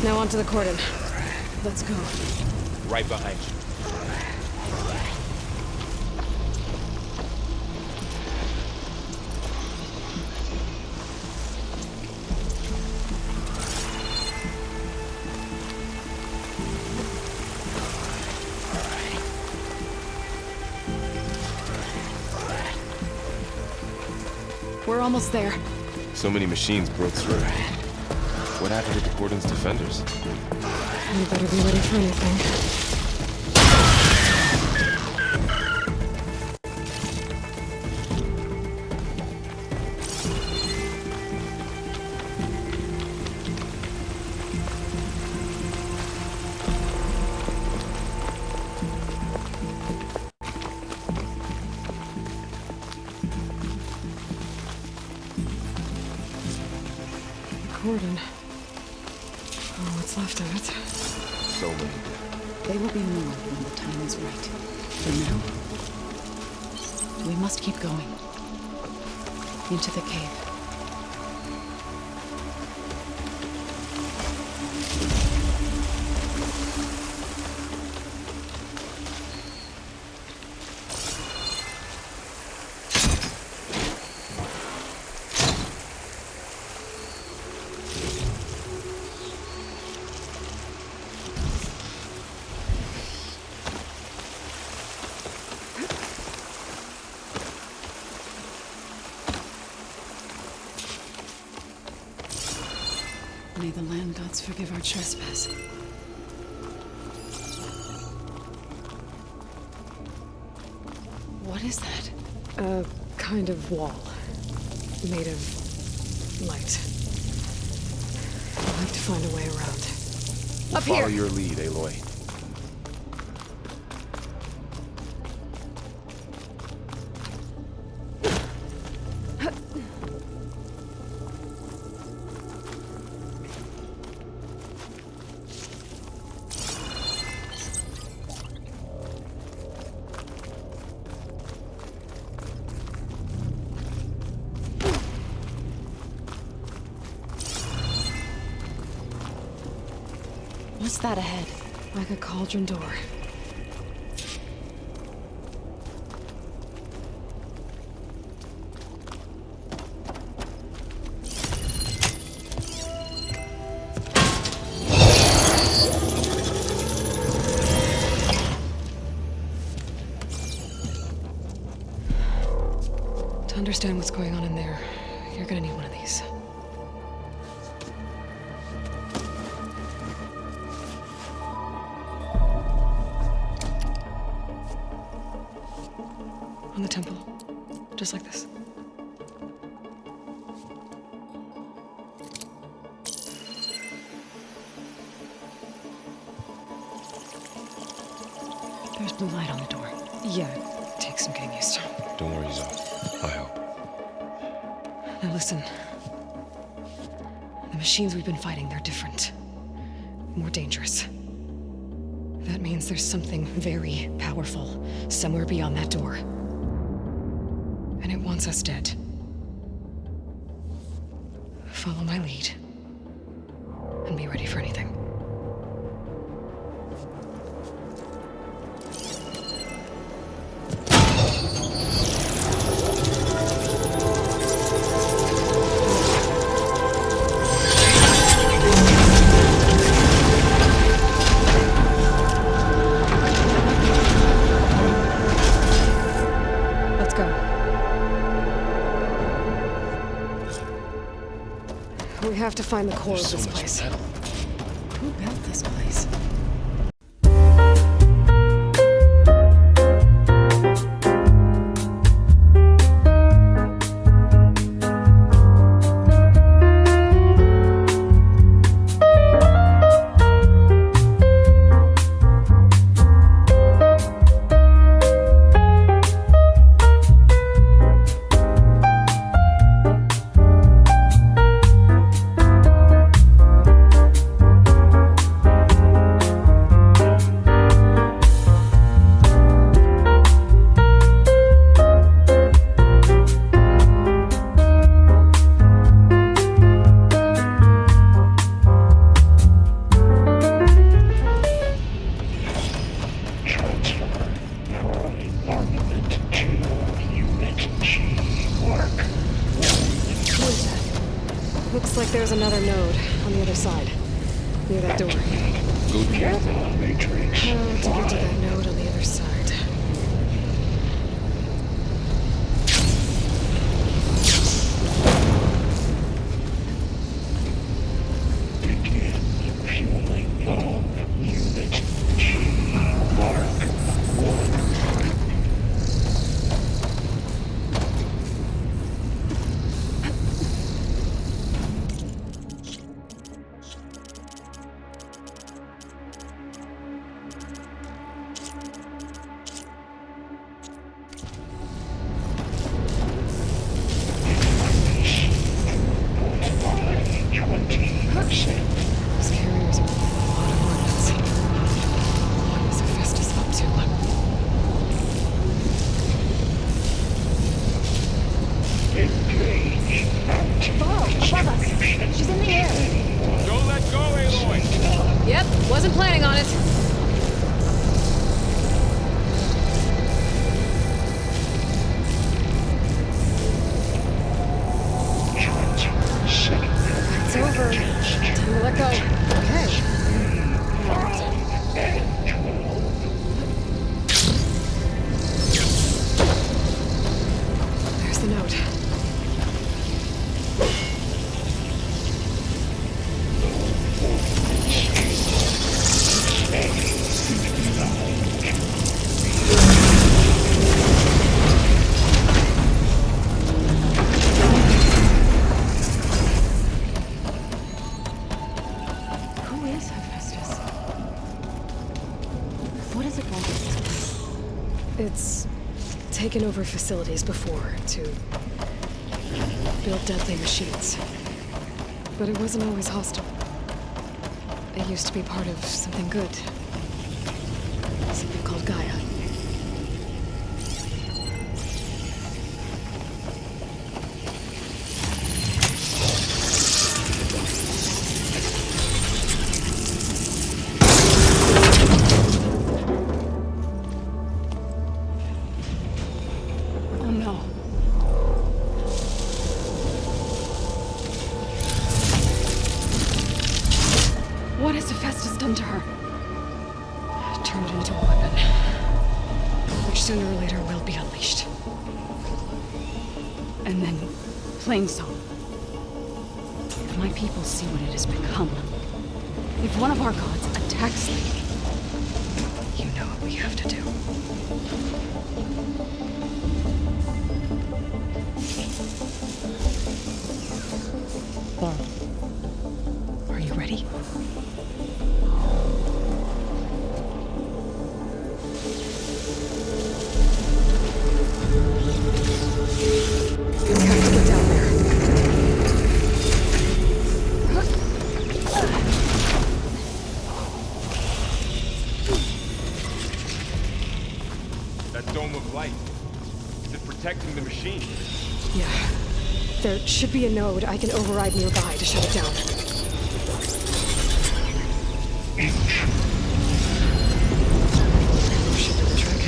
Now onto the cordon. Let's go. Right behind you. We're almost there. So many machines broke through. What happened to the cordon's defenders? We better be ready for anything. cordon. Oh, what's left of it? So many. They will be more when the time is right. For now, we must keep going. Into the cave. May the land gods forgive our trespass. What is that? A kind of wall. Made of light. I'll have to find a way around. We'll follow your lead, Aloy. What's that ahead? Like a cauldron door. To understand what's going on in there, you're gonna need one of these. On the temple. Just like this. There's blue light on the door. Yeah, it takes some getting used to. Don't worry, Zoe. I help. Now listen. The machines we've been fighting, they're different. More dangerous. That means there's something very powerful somewhere beyond that door. And it wants us dead. Follow my lead. And be ready for anything. Let's go. We have to find the core of this place. Who built this place? Looks like there's another node on the other side. Near that door. Good careful, Matrix. How to get to that node on the other side? Begin fueling all unit G. Mark 1. let go. Okay. There's the note. Who is Hephaestus? What does it want with this place? It's taken over facilities before to build deadly machines. But it wasn't always hostile. It used to be part of something good. Something called Gaia. Oh no. What has Hephaestus done to her? Turned it into a weapon. Which sooner or later will be unleashed. And then, Plainsong. If my people see what it has become, if one of our gods attacks them, You know what we have to do. Are you ready? We have to get down there. That dome of light. Is it protecting the machine? Yeah. There should be a node I can override nearby to shut it down. Should do the trick.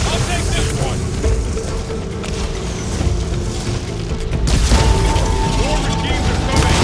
I'll take this one! More machines are coming!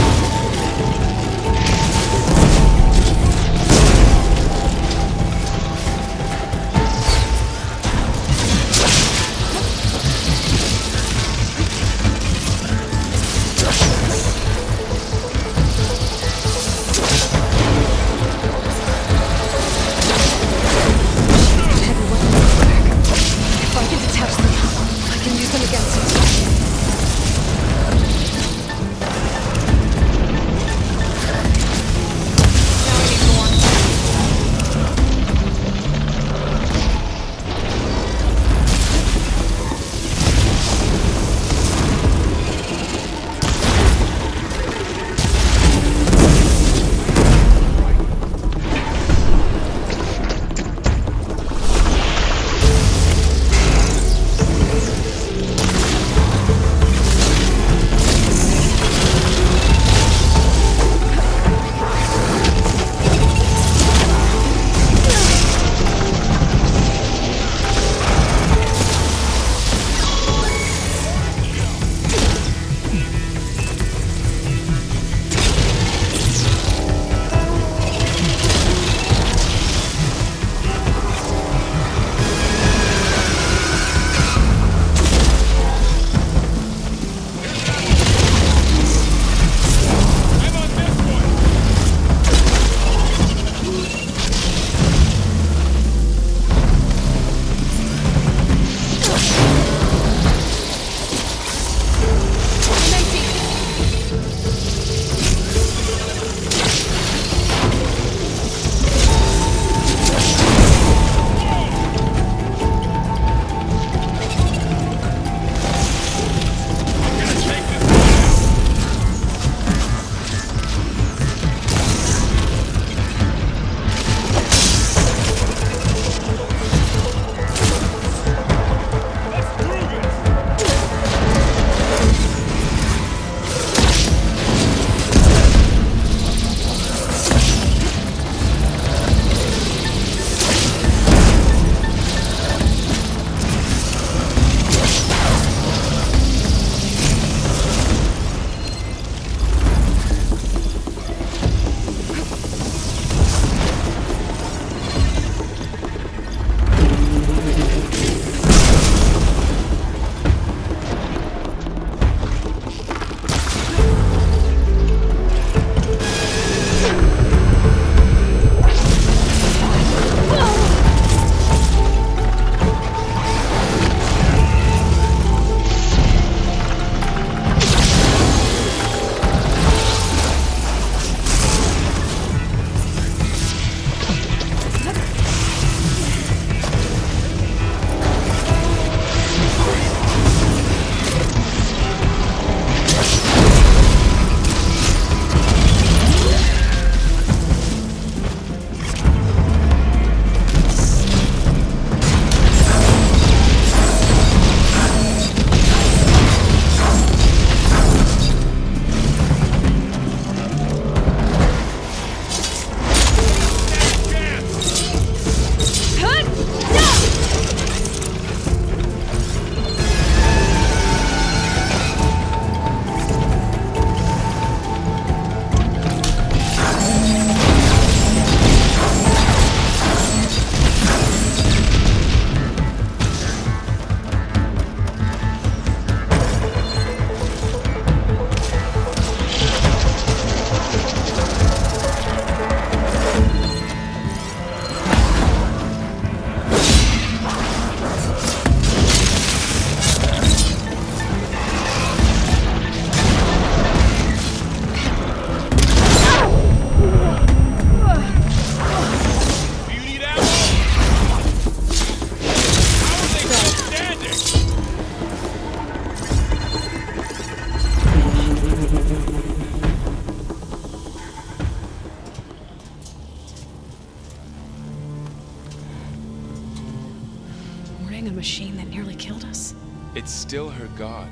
machine that nearly killed us? It's still her god.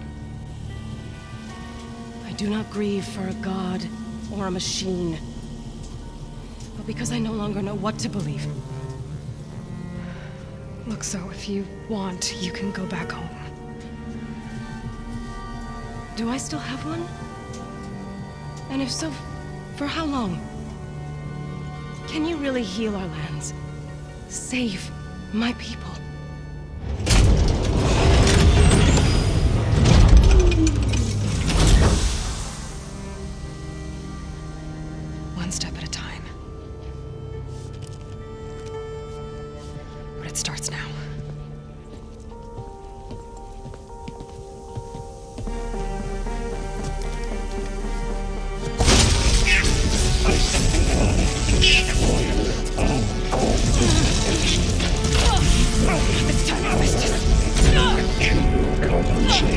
I do not grieve for a god or a machine, but because I no longer know what to believe. Look, so if you want, you can go back home. Do I still have one? And if so, for how long? Can you really heal our lands? Save my people? One step at a time. But it starts now. It's time to compensate.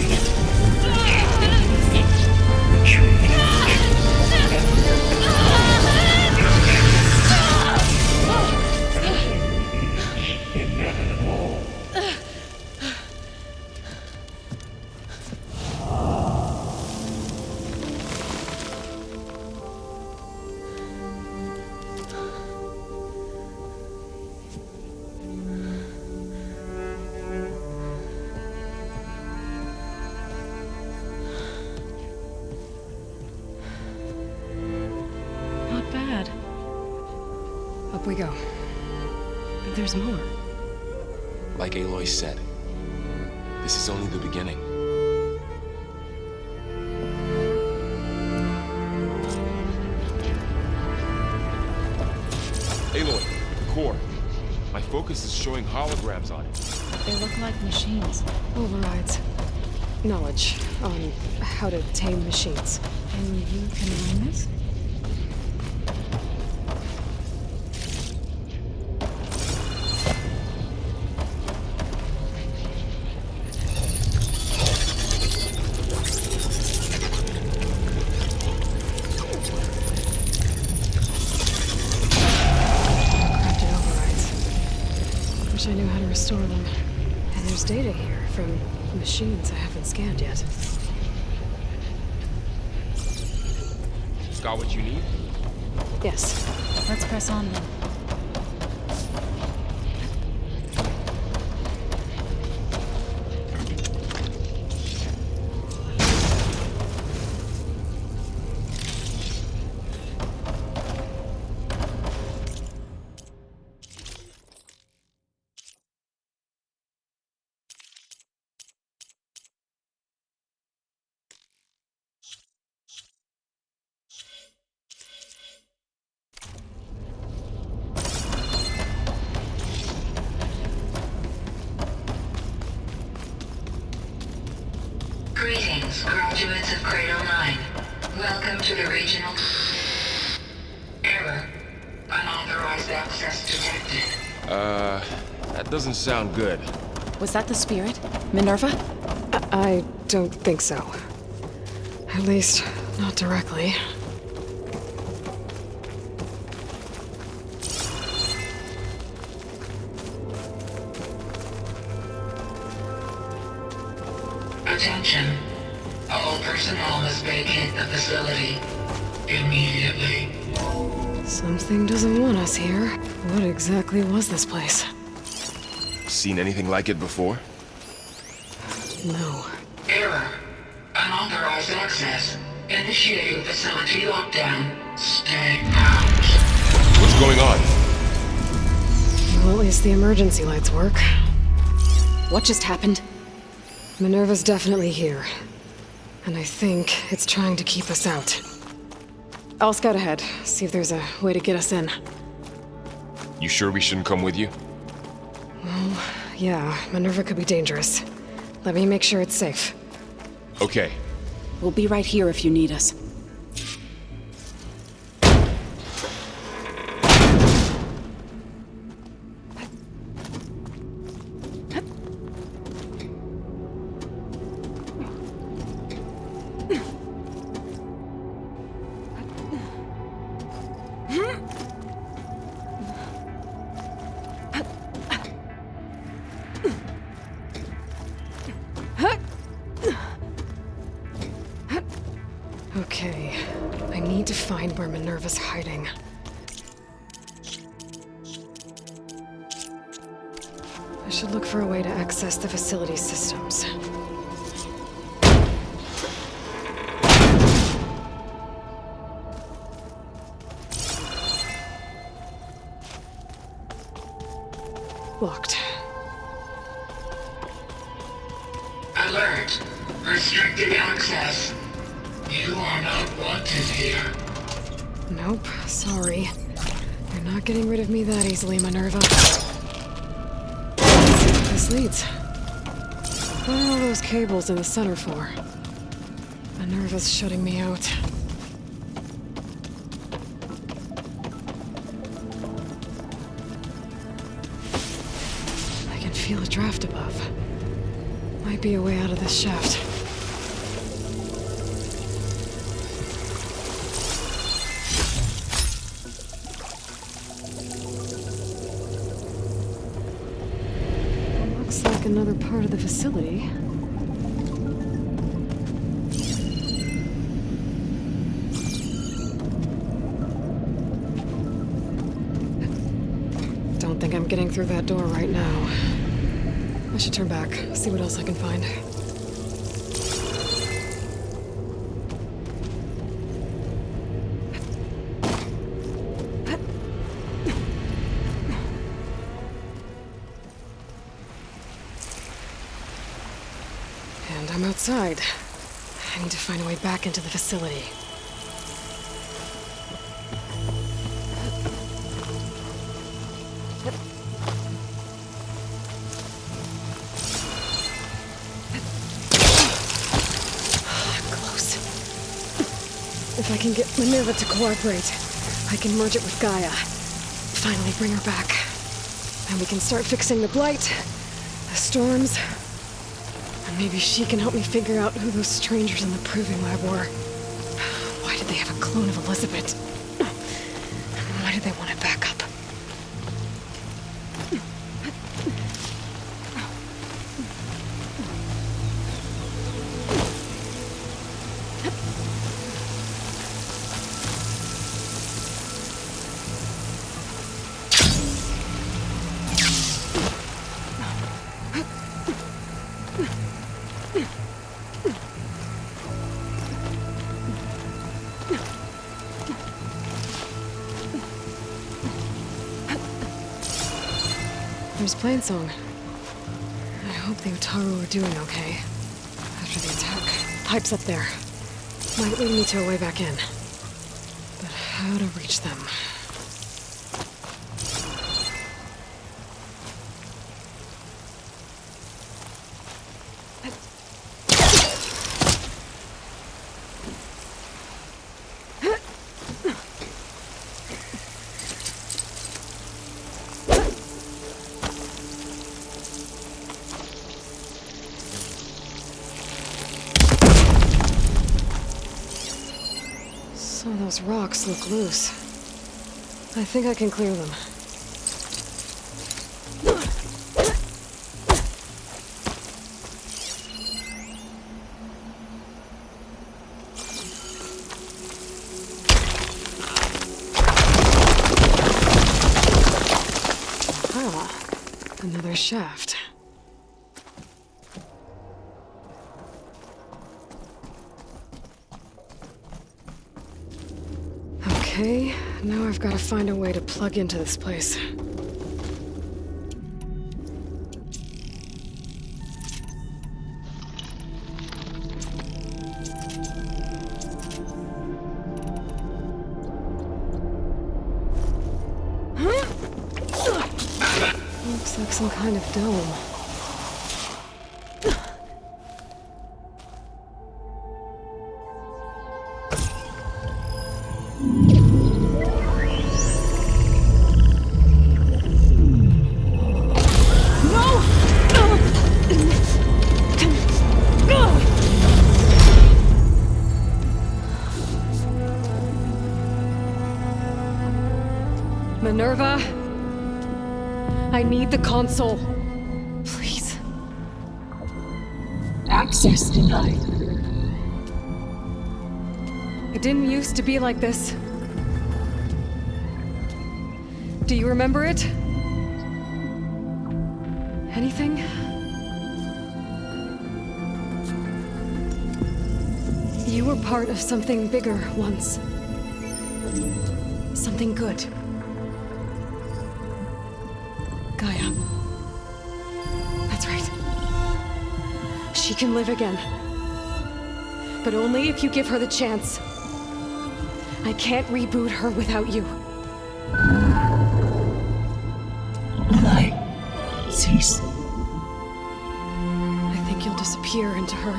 Inevitable. Not bad. Up we go. There's more. Like Aloy said, this is only the beginning. Aloy, core. My focus is showing holograms on it. They look like machines. Overrides. Knowledge on how to tame machines. And you can learn this? Crafted overrides. Wish I knew how to restore them. And there's data here from machines I haven't scanned yet. Got what you need? Yes. Let's press on then. Greetings, graduates of Cradle 9. Welcome to the regional... Error. Unauthorized access detected. That doesn't sound good. Was that the spirit? Minerva? I don't think so. At least, not directly. Attention. All personnel must vacate the facility immediately. Something doesn't want us here. What exactly was this place? Seen anything like it before? No. Error. Unauthorized access. Initiating facility lockdown. Stay out. What's going on? Well, at least the emergency lights work. What just happened? Minerva's definitely here. And I think it's trying to keep us out. I'll scout ahead, see if there's a way to get us in. You sure we shouldn't come with you? Well, yeah, Minerva could be dangerous. Let me make sure it's safe. Okay. We'll be right here if you need us. Okay, I need to find where Minerva's hiding. I should look for a way to access the facility systems. Locked. Alert! Restricted access. You are not wanted here. Nope, sorry. You're not getting rid of me that easily, Minerva. This leads. What are all those cables in the center for? Minerva's shutting me out. I can feel a draft above. Might be a way out of this shaft. Looks like another part of the facility. Don't think I'm getting through that door right now. I should turn back, see what else I can find. And I'm outside. I need to find a way back into the facility. If I can get Minerva to cooperate, I can merge it with Gaia. Finally bring her back. And we can start fixing the blight, the storms, and maybe she can help me figure out who those strangers in the proving lab were. Why did they have a clone of Elizabeth? And why did they want it back up? There's Plainsong. I hope the Utaru are doing okay. After the attack. Pipe's up there. Might lead me to a way back in. But how to reach them? Some of those rocks look loose. I think I can clear them. Ah, another shaft. Okay, now I've got to find a way to plug into this place. Looks like some kind of dome. Minerva, I need the console. Please. Access denied. It didn't used to be like this. Do you remember it? Anything? You were part of something bigger once. Something good. Gaia. That's right. She can live again. But only if you give her the chance. I can't reboot her without you. Cease. I think you'll disappear into her.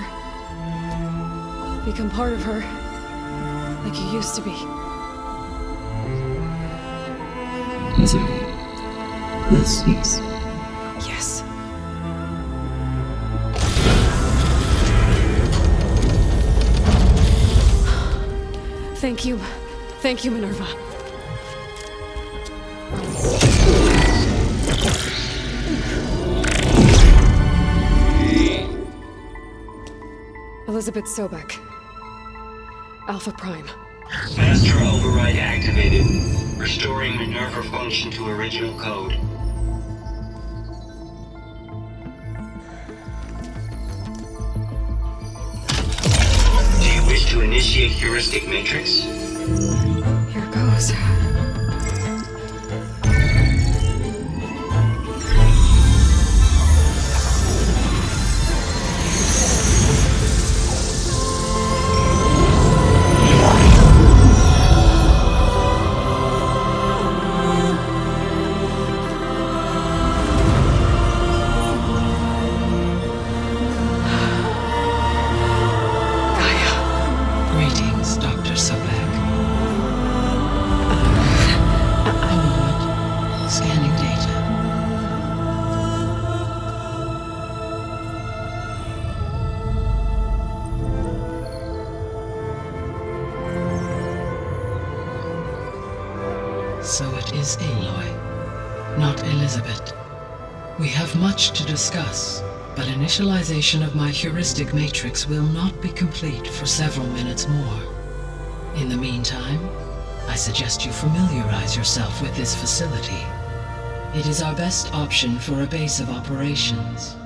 Become part of her. Like you used to be. Misery will cease. Yes. Thank you. Thank you, Minerva. Elizabeth Sobek. Alpha Prime. Master override activated. Restoring Minerva function to original code. Do you wish to initiate heuristic matrix? Here goes. Greetings, Dr. Sobek. A moment. Scanning data. So it is Aloy, not Elizabeth. We have much to discuss, but initialization of my heuristic matrix will not be complete for several minutes more. In the meantime, I suggest you familiarize yourself with this facility. It is our best option for a base of operations,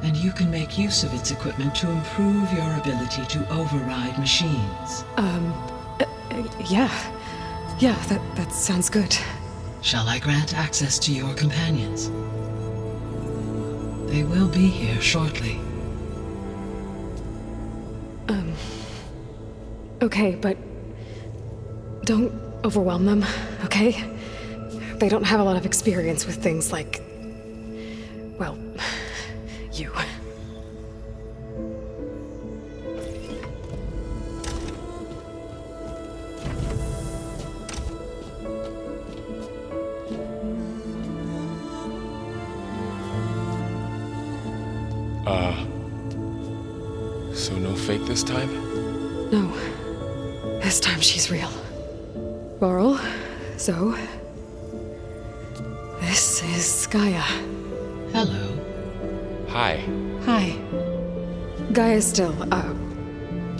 and you can make use of its equipment to improve your ability to override machines. Yeah, that sounds good. Shall I grant access to your companions? They will be here shortly. Okay, but don't overwhelm them, okay? They don't have a lot of experience with things like, well, you. So no fake this time? No. This time she's real. Laurel, Zoe. This is Gaia. Hello. Hi. Hi. Gaia's still,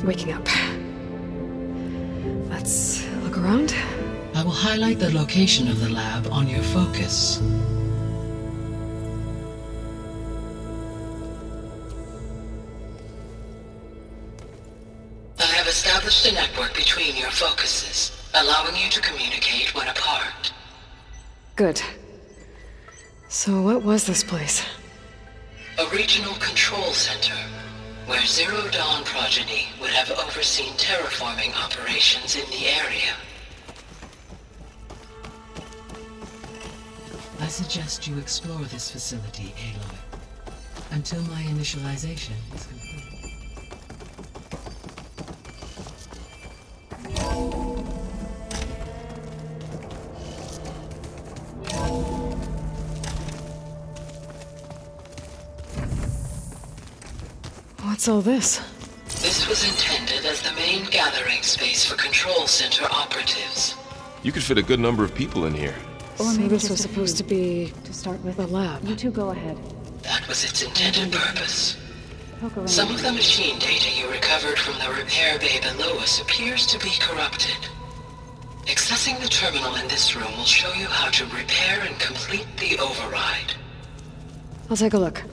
waking up. Let's look around. I will highlight the location of the lab on your focus. I have established a network between your focuses, allowing you to communicate when apart. Good. So what was this place? A regional control center, where Zero Dawn progeny would have overseen terraforming operations in the area. I suggest you explore this facility, Aloy, until my initialization is complete. What's all this? This was intended as the main gathering space for control center operatives. You could fit a good number of people in here. Or so this was supposed to be to start with. the lab. You two go ahead. That was its intended purpose. Poke around. Some of the machine data you recovered from the repair bay below us appears to be corrupted. Accessing the terminal in this room will show you how to repair and complete the override. I'll take a look.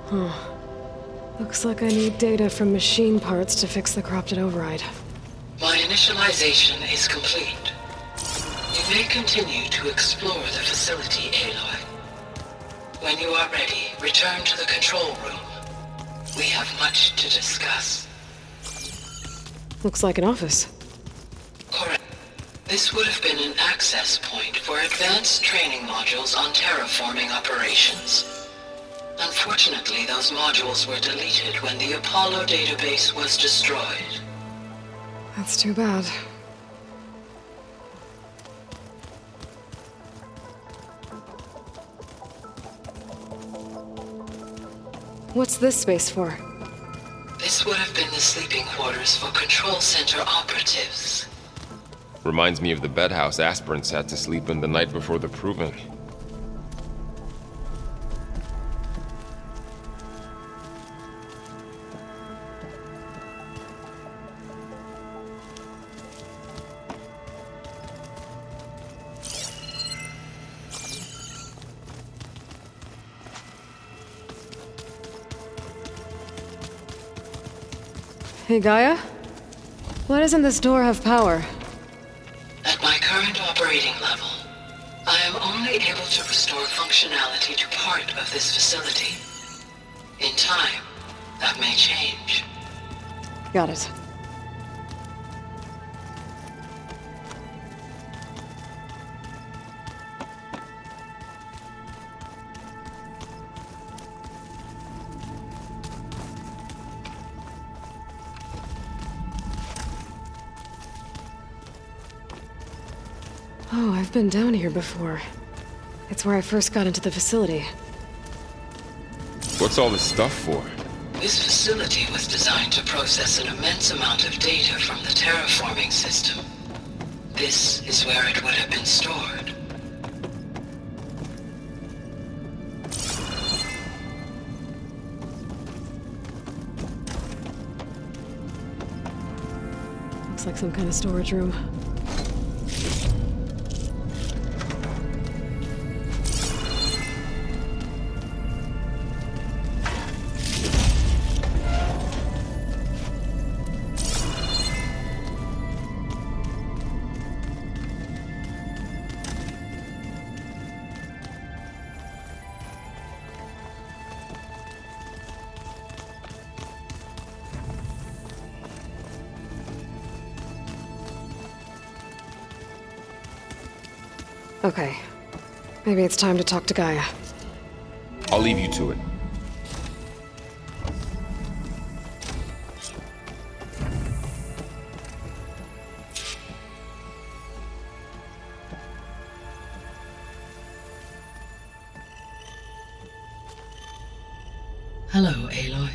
Huh. Looks like I need data from machine parts to fix the corrupted override. My initialization is complete. You may continue to explore the facility, Aloy. When you are ready, return to the control room. We have much to discuss. Looks like an office. Correct. This would have been an access point for advanced training modules on terraforming operations. Unfortunately, those modules were deleted when the Apollo database was destroyed. That's too bad. What's this space for? This would have been the sleeping quarters for control center operatives. Reminds me of the bedhouse aspirants had to sleep in the night before the proving. Hey, Gaia? Why doesn't this door have power? At my current operating level, I am only able to restore functionality to part of this facility. In time, that may change. Got it. Oh, I've been down here before. It's where I first got into the facility. What's all this stuff for? This facility was designed to process an immense amount of data from the terraforming system. This is where it would have been stored. Looks like some kind of storage room. Okay. Maybe it's time to talk to Gaia. I'll leave you to it. Hello, Aloy.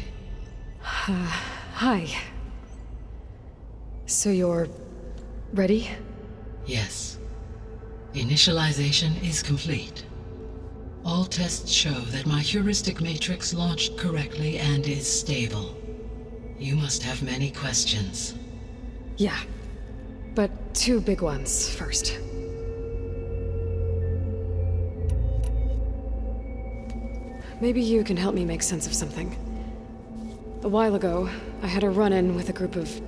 Hi. So you're ready? Yes. Initialization is complete. All tests show that my heuristic matrix launched correctly and is stable. You must have many questions. Yeah. But two big ones first. Maybe you can help me make sense of something. A while ago, I had a run-in with a group of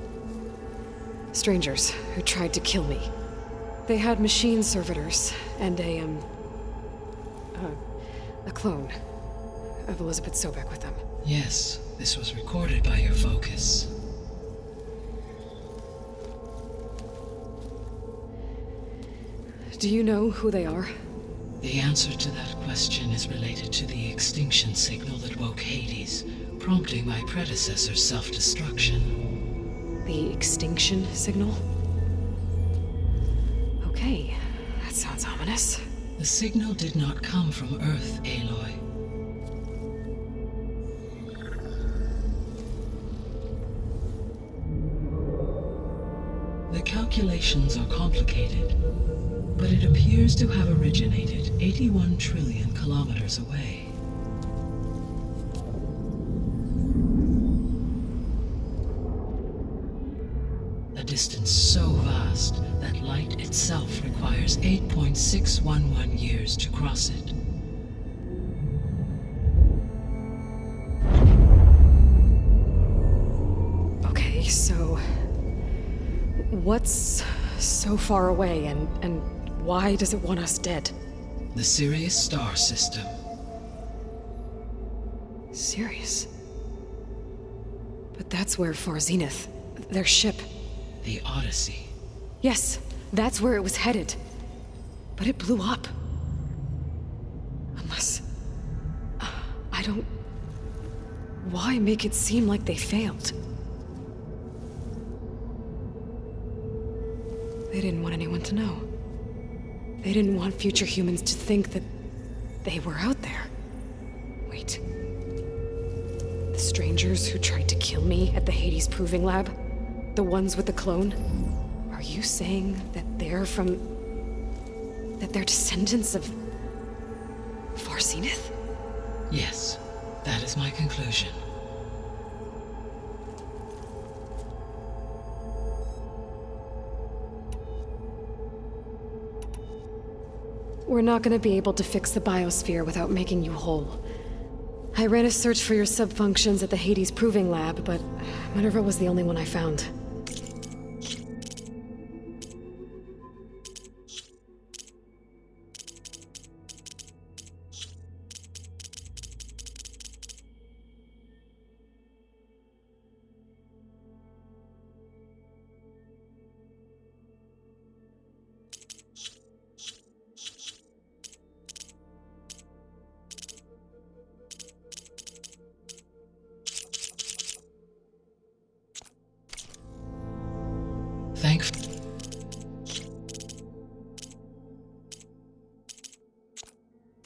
strangers who tried to kill me. They had machine servitors and a clone of Elizabeth Sobek with them. Yes, this was recorded by your focus. Do you know who they are? The answer to that question is related to the extinction signal that woke Hades, prompting my predecessor's self-destruction. The extinction signal? Okay, that sounds ominous. The signal did not come from Earth, Aloy. The calculations are complicated, but it appears to have originated 81 trillion kilometers away. A distance so vast that light itself requires 8.611 years to cross it. Okay, so what's so far away and why does it want us dead? The Sirius star system. Sirius? But that's where Far Zenith, their ship. The Odyssey. Yes, that's where it was headed. But it blew up. Unless... I don't... Why make it seem like they failed? They didn't want anyone to know. They didn't want future humans to think that they were out there. Wait. The strangers who tried to kill me at the Hades Proving Lab? The ones with the clone? Are you saying that they're from... that they're descendants of... Far Zenith? Yes, that is my conclusion. We're not gonna be able to fix the biosphere without making you whole. I ran a search for your subfunctions at the Hades Proving Lab, but Minerva was the only one I found.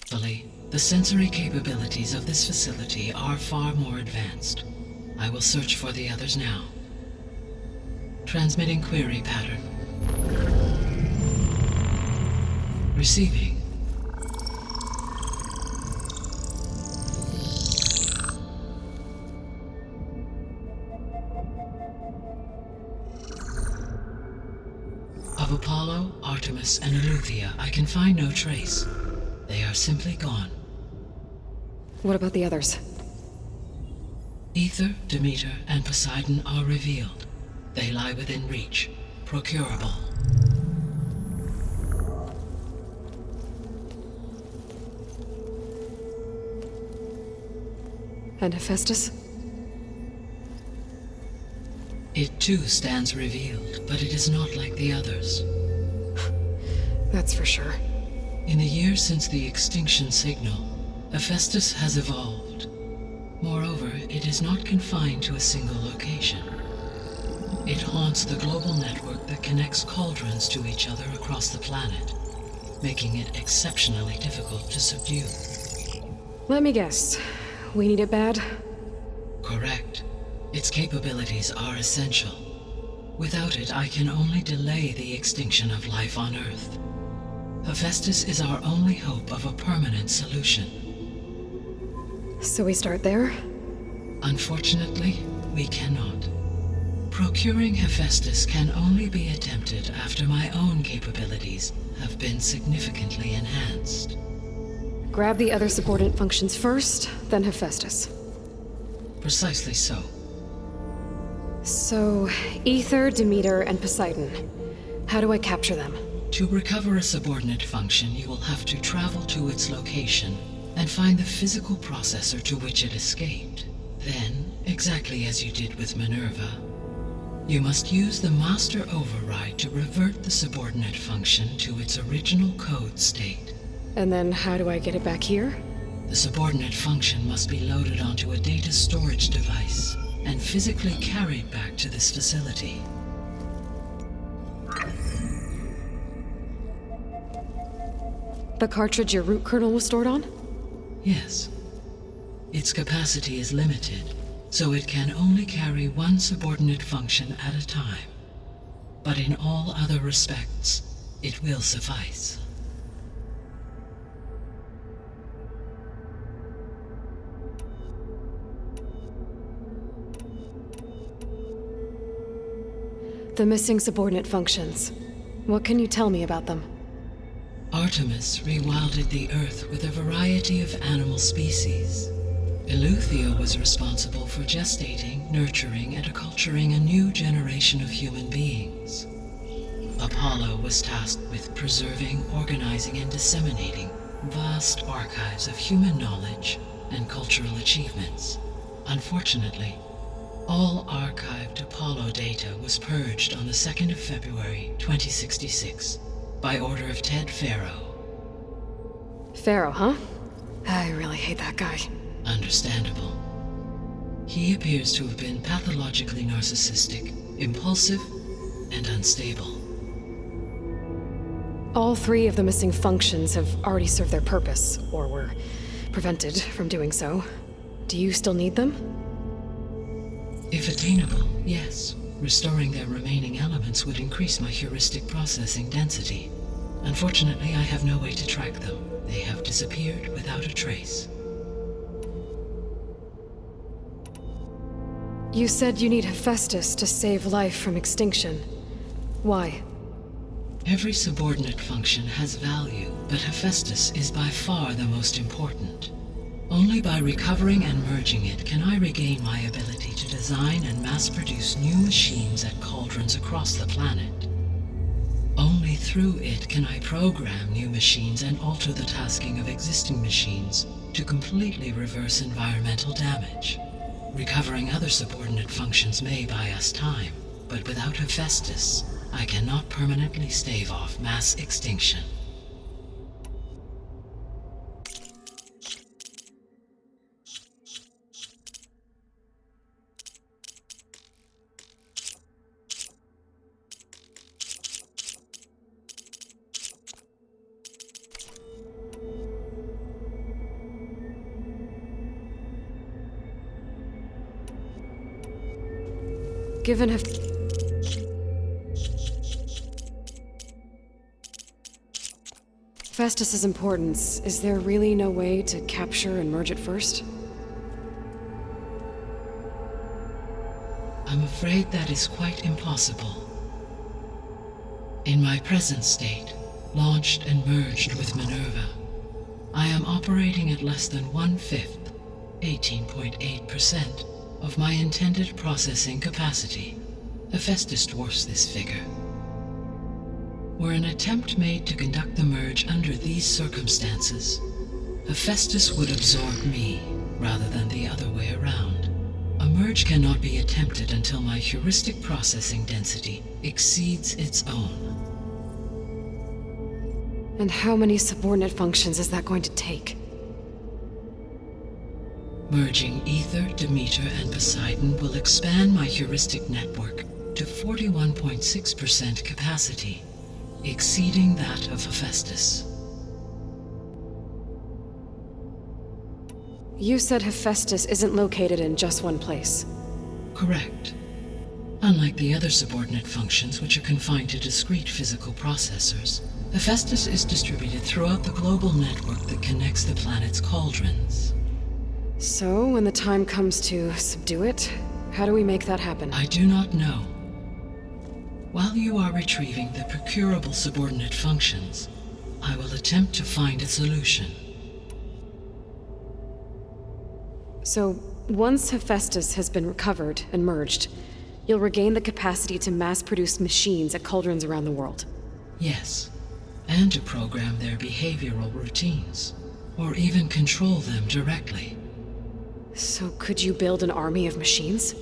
Thankfully, the sensory capabilities of this facility are far more advanced. I will search for the others now. Transmitting query pattern. Receiving. Of Apollo, Artemis, and Eleuthia, I can find no trace. They are simply gone. What about the others? Ether, Demeter, and Poseidon are revealed. They lie within reach, procurable. And Hephaestus? It too stands revealed, but it is not like the others. That's for sure. In the years since the extinction signal, Hephaestus has evolved. Moreover, it is not confined to a single location. It haunts the global network that connects cauldrons to each other across the planet, making it exceptionally difficult to subdue. Let me guess. We need it bad? Correct. Its capabilities are essential. Without it, I can only delay the extinction of life on Earth. Hephaestus is our only hope of a permanent solution. So we start there? Unfortunately, we cannot. Procuring Hephaestus can only be attempted after my own capabilities have been significantly enhanced. Grab the other subordinate functions first, then Hephaestus. Precisely so. So, Ether, Demeter, and Poseidon. How do I capture them? To recover a subordinate function, you will have to travel to its location and find the physical processor to which it escaped. Then, exactly as you did with Minerva, you must use the master override to revert the subordinate function to its original code state. And then how do I get it back here? The subordinate function must be loaded onto a data storage device and physically carried back to this facility. The cartridge your root kernel was stored on? Yes. Its capacity is limited, so it can only carry one subordinate function at a time. But in all other respects, it will suffice. The missing subordinate functions. What can you tell me about them? Artemis rewilded the Earth with a variety of animal species. Eleuthia was responsible for gestating, nurturing, and acculturating a new generation of human beings. Apollo was tasked with preserving, organizing, and disseminating vast archives of human knowledge and cultural achievements. Unfortunately, all archived Apollo data was purged on the 2nd of February, 2066, by order of Ted Farrow. Farrow, huh? I really hate that guy. Understandable. He appears to have been pathologically narcissistic, impulsive, and unstable. All 3 of the missing functions have already served their purpose, or were prevented from doing so. Do you still need them? If attainable, yes. Restoring their remaining elements would increase my heuristic processing density. Unfortunately, I have no way to track them. They have disappeared without a trace. You said you need Hephaestus to save life from extinction. Why? Every subordinate function has value, but Hephaestus is by far the most important. Only by recovering and merging it can I regain my ability to design and mass-produce new machines at cauldrons across the planet. Only through it can I program new machines and alter the tasking of existing machines to completely reverse environmental damage. Recovering other subordinate functions may buy us time, but without Hephaestus, I cannot permanently stave off mass extinction. Given Hephaestus's importance, is there really no way to capture and merge it first? I'm afraid that is quite impossible. In my present state, launched and merged with Minerva, I am operating at less than 1/5, 18.8%, of my intended processing capacity. Hephaestus dwarfs this figure. Were an attempt made to conduct the merge under these circumstances, Hephaestus would absorb me, rather than the other way around. A merge cannot be attempted until my heuristic processing density exceeds its own. And how many subordinate functions is that going to take? Merging Ether, Demeter, and Poseidon will expand my heuristic network to 41.6% capacity, exceeding that of Hephaestus. You said Hephaestus isn't located in just one place. Correct. Unlike the other subordinate functions, which are confined to discrete physical processors, Hephaestus is distributed throughout the global network that connects the planet's cauldrons. So, when the time comes to subdue it, how do we make that happen? I do not know. While you are retrieving the procurable subordinate functions, I will attempt to find a solution. So, once Hephaestus has been recovered and merged, you'll regain the capacity to mass-produce machines at cauldrons around the world. Yes, and to program their behavioral routines, or even control them directly. So could you build an army of machines?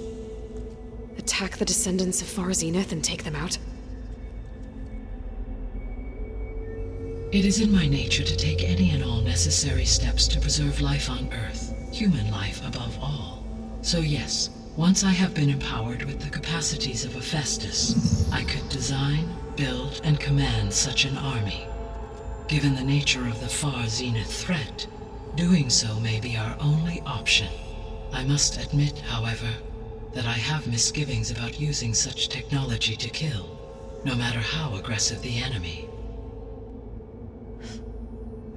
Attack the descendants of Far Zenith and take them out? It is in my nature to take any and all necessary steps to preserve life on Earth, human life above all. So yes, once I have been empowered with the capacities of a Festus, I could design, build, and command such an army. Given the nature of the far zenith threat, doing so may be our only option. I must admit, however, that I have misgivings about using such technology to kill, no matter how aggressive the enemy.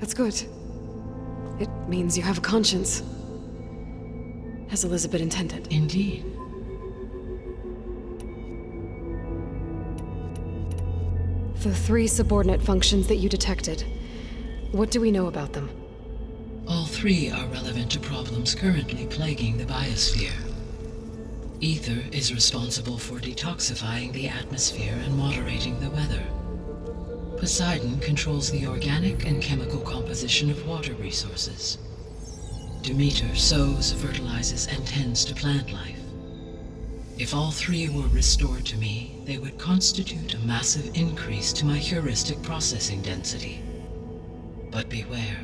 That's good. It means you have a conscience. As Elizabeth intended. Indeed. The 3 subordinate functions that you detected, what do we know about them? All 3 are relevant to problems currently plaguing the biosphere. Ether is responsible for detoxifying the atmosphere and moderating the weather. Poseidon controls the organic and chemical composition of water resources. Demeter sows, fertilizes, and tends to plant life. If all 3 were restored to me, they would constitute a massive increase to my heuristic processing density. But beware.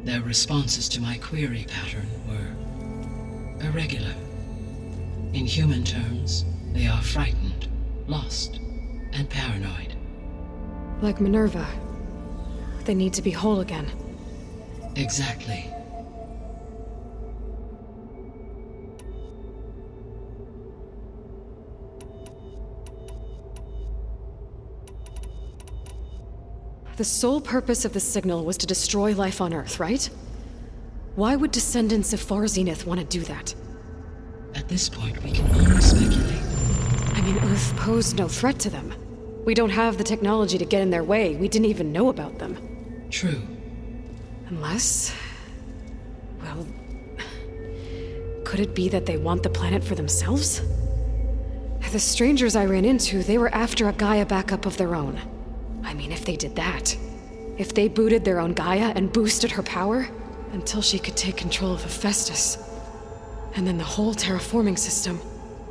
Their responses to my query pattern were irregular. In human terms, they are frightened, lost, and paranoid. Like Minerva. They need to be whole again. Exactly. The sole purpose of the signal was to destroy life on Earth, right? Why would descendants of Far Zenith want to do that? At this point, we can only speculate. I mean, Earth posed no threat to them. We don't have the technology to get in their way. We didn't even know about them. True. Unless... well... could it be that they want the planet for themselves? The strangers I ran into, they were after a Gaia backup of their own. I mean, if they did that, if they booted their own Gaia and boosted her power, until she could take control of Hephaestus, and then the whole terraforming system.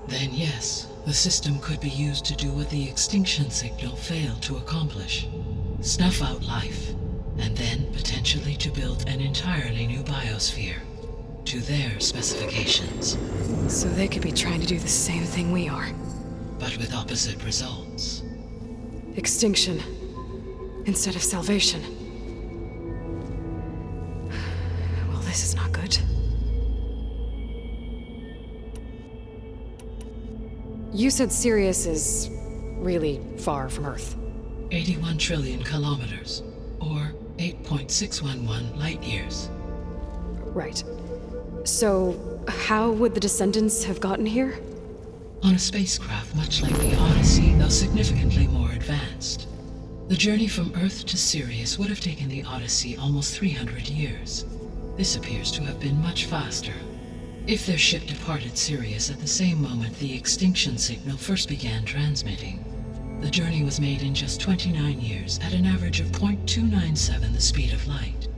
Then yes, the system could be used to do what the extinction signal failed to accomplish. Snuff out life, and then potentially to build an entirely new biosphere, to their specifications. So they could be trying to do the same thing we are. But with opposite results. Extinction. Instead of salvation. Well, this is not good. You said Sirius is really far from Earth. 81 trillion kilometers, or 8.611 light years. Right. So, how would the descendants have gotten here? On a spacecraft much like the Odyssey, though significantly more advanced. The journey from Earth to Sirius would have taken the Odyssey almost 300 years. This appears to have been much faster. If their ship departed Sirius at the same moment the extinction signal first began transmitting, the journey was made in just 29 years at an average of 0.297 the speed of light.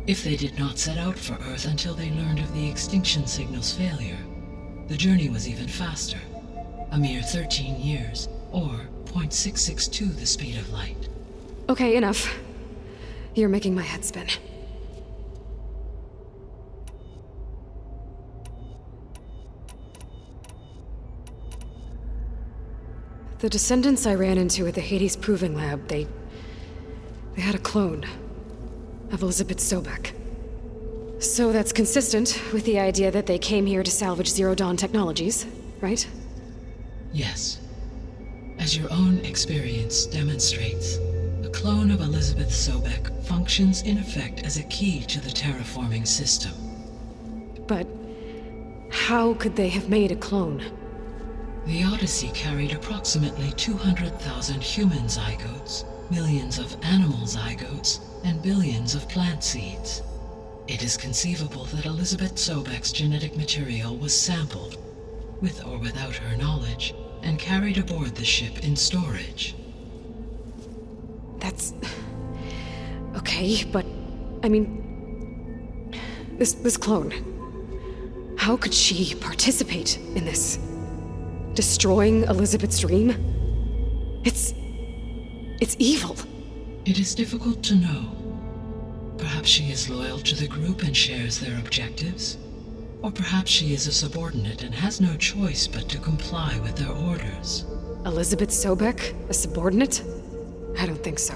If they did not set out for Earth until they learned of the extinction signal's failure, the journey was even faster, a mere 13 years, or 0.662 the speed of light. Okay, enough. You're making my head spin. The descendants I ran into at the Hades Proving Lab, they had a clone of Elizabeth Sobek. So that's consistent with the idea that they came here to salvage Zero Dawn technologies, right? Yes. As your own experience demonstrates, a clone of Elizabeth Sobek functions in effect as a key to the terraforming system. But how could they have made a clone? The Odyssey carried approximately 200,000 human zygotes, millions of animal zygotes, and billions of plant seeds. It is conceivable that Elizabeth Sobek's genetic material was sampled, with or without her knowledge, and carried aboard the ship in storage. That's... okay, but... I mean... This clone... how could she participate in this? Destroying Elizabeth's dream? It's evil. It is difficult to know. Perhaps she is loyal to the group and shares their objectives. Or perhaps she is a subordinate and has no choice but to comply with their orders. Elizabeth Sobek? A subordinate? I don't think so.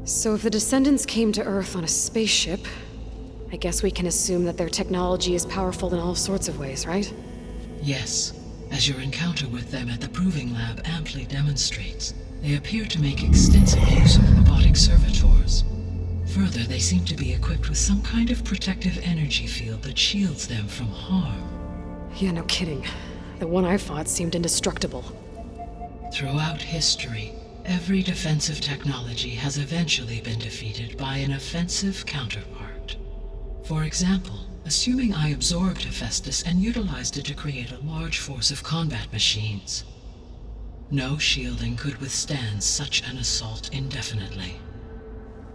So if the Descendants came to Earth on a spaceship, I guess we can assume that their technology is powerful in all sorts of ways, right? Yes, as your encounter with them at the Proving Lab amply demonstrates, they appear to make extensive use of robotic servitors. Further, they seem to be equipped with some kind of protective energy field that shields them from harm. Yeah, no kidding. The one I fought seemed indestructible. Throughout history, every defensive technology has eventually been defeated by an offensive counterpart. For example, assuming I absorbed Hephaestus and utilized it to create a large force of combat machines. No shielding could withstand such an assault indefinitely.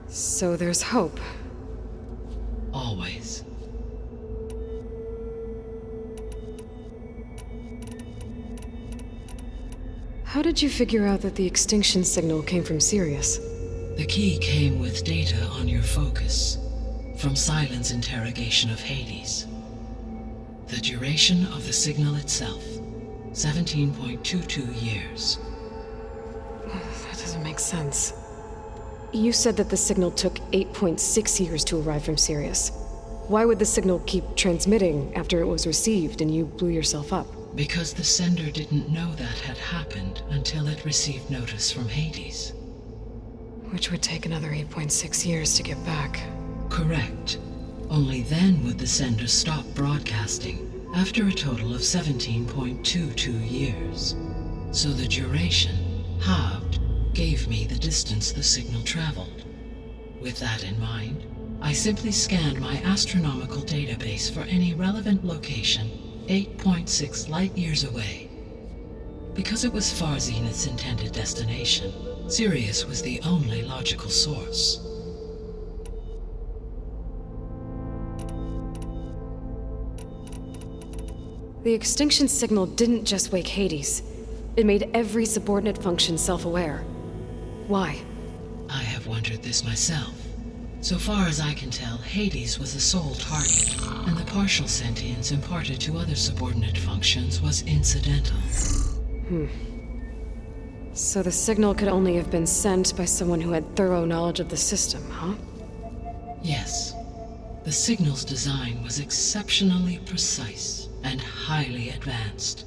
So there's hope. Always. How did you figure out that the extinction signal came from Sirius? The key came with data on your focus, from Silent's interrogation of Hades. The duration of the signal itself, 17.22 years. That doesn't make sense. You said that the signal took 8.6 years to arrive from Sirius. Why would the signal keep transmitting after it was received and you blew yourself up? Because the sender didn't know that had happened until it received notice from Hades. Which would take another 8.6 years to get back. Correct. Only then would the sender stop broadcasting, after a total of 17.22 years. So the duration, halved, gave me the distance the signal traveled. With that in mind, I simply scanned my astronomical database for any relevant location 8.6 light-years away. Because it was far Zenith's intended destination, Sirius was the only logical source. The extinction signal didn't just wake Hades. It made every subordinate function self-aware. Why? I have wondered this myself. So far as I can tell, Hades was the sole target, and the partial sentience imparted to other subordinate functions was incidental. So the signal could only have been sent by someone who had thorough knowledge of the system, huh? Yes. The signal's design was exceptionally precise and highly advanced.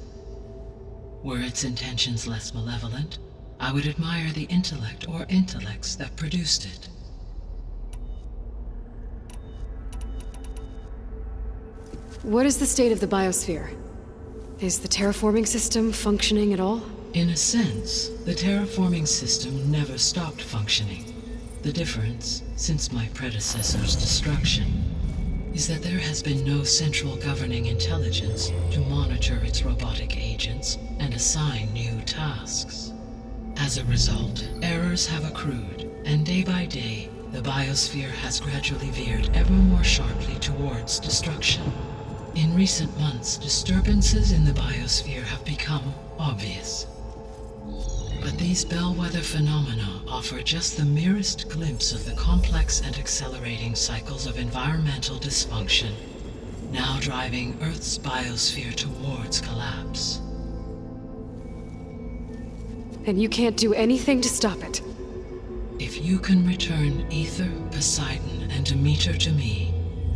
Were its intentions less malevolent, I would admire the intellect or intellects that produced it. What is the state of the biosphere? Is the terraforming system functioning at all? In a sense, the terraforming system never stopped functioning. The difference, since my predecessor's destruction, is that there has been no central governing intelligence to monitor its robotic agents and assign new tasks. As a result, errors have accrued, and day by day, the biosphere has gradually veered ever more sharply towards destruction. In recent months, disturbances in the biosphere have become obvious. But these bellwether phenomena offer just the merest glimpse of the complex and accelerating cycles of environmental dysfunction, now driving Earth's biosphere towards collapse. And you can't do anything to stop it? If you can return Ether, Poseidon, and Demeter to me,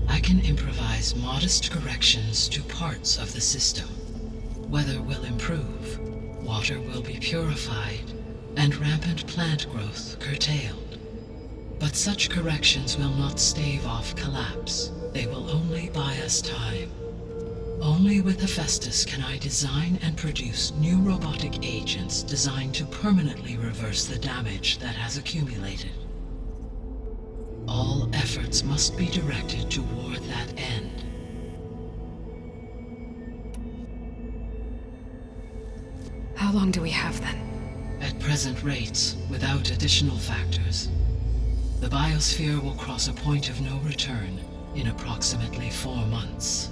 I can improvise modest corrections to parts of the system. Weather will improve, water will be purified, and rampant plant growth curtailed. But such corrections will not stave off collapse. They will only buy us time. Only with Hephaestus can I design and produce new robotic agents designed to permanently reverse the damage that has accumulated. All efforts must be directed toward that end. How long do we have then? At present rates, without additional factors, the biosphere will cross a point of no return in approximately 4 months.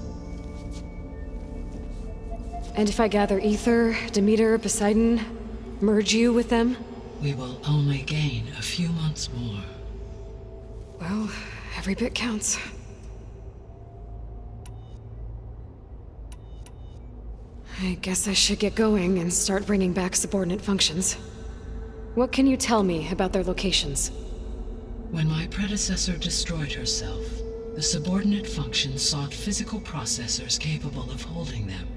And if I gather Ether, Demeter, Poseidon, merge you with them? We will only gain a few months more. Well, every bit counts. I guess I should get going and start bringing back subordinate functions. What can you tell me about their locations? When my predecessor destroyed herself, the subordinate functions sought physical processors capable of holding them.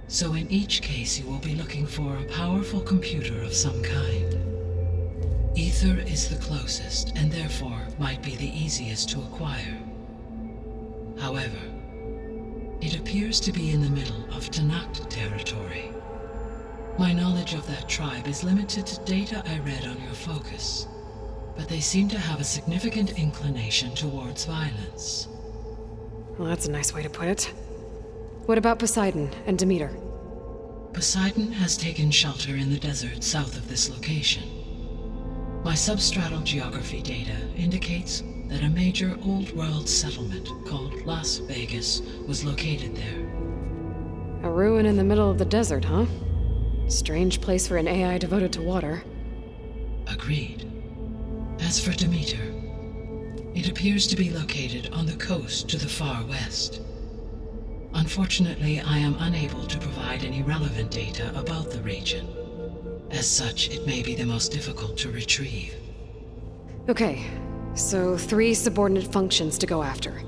So in each case you will be looking for a powerful computer of some kind. Ether is the closest, and therefore might be the easiest to acquire. However, it appears to be in the middle of Talanah territory. My knowledge of that tribe is limited to data I read on your focus, but they seem to have a significant inclination towards violence. Well, that's a nice way to put it. What about Poseidon and Demeter? Poseidon has taken shelter in the desert south of this location. My substratal geography data indicates that a major old-world settlement called Las Vegas was located there. A ruin in the middle of the desert, huh? Strange place for an AI devoted to water. Agreed. As for Demeter, it appears to be located on the coast to the far west. Unfortunately, I am unable to provide any relevant data about the region. As such, it may be the most difficult to retrieve. Okay, so 3 subordinate functions to go after.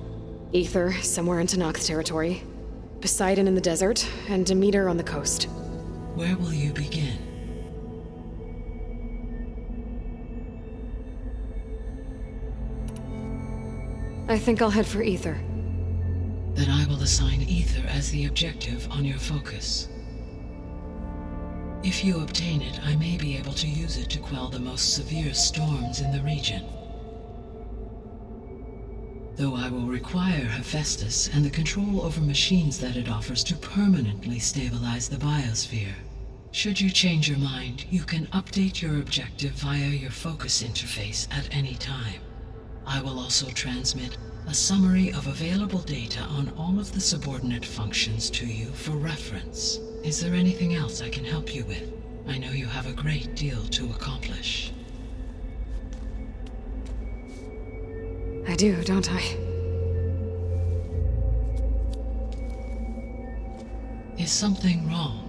Ether, somewhere in Talanah territory, Poseidon in the desert, and Demeter on the coast. Where will you begin? I think I'll head for Ether. Then I will assign Ether as the objective on your focus. If you obtain it, I may be able to use it to quell the most severe storms in the region. Though I will require Hephaestus and the control over machines that it offers to permanently stabilize the biosphere. Should you change your mind, you can update your objective via your focus interface at any time. I will also transmit a summary of available data on all of the subordinate functions to you for reference. Is there anything else I can help you with? I know you have a great deal to accomplish. I do, don't I? Is something wrong?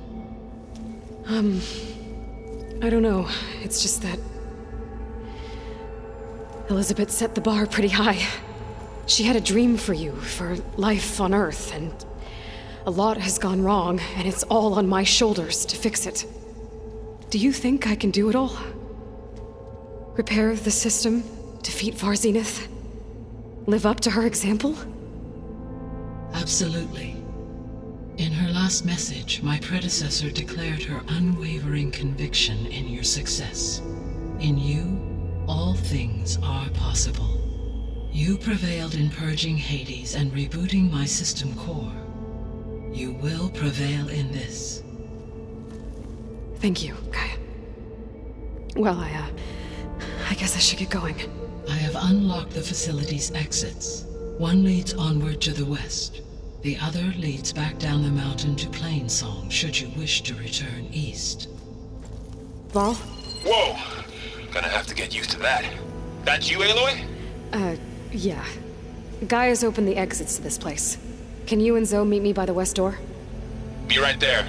I don't know. It's just that Elizabeth set the bar pretty high. She had a dream for you, for life on Earth, and a lot has gone wrong, and it's all on my shoulders to fix it. Do you think I can do it all? Repair the system, defeat Varzenith, live up to her example? Absolutely. In her last message, my predecessor declared her unwavering conviction in your success. In you, all things are possible. You prevailed in purging Hades and rebooting my system core. You will prevail in this. Thank you, Gaia. Well, I guess I should get going. I have unlocked the facility's exits. One leads onward to the west. The other leads back down the mountain to Plainsong, should you wish to return east. Varl? Whoa! Gonna have to get used to that. That's you, Aloy? Yeah. Gaia's opened the exits to this place. Can you and Zoe meet me by the west door? Be right there.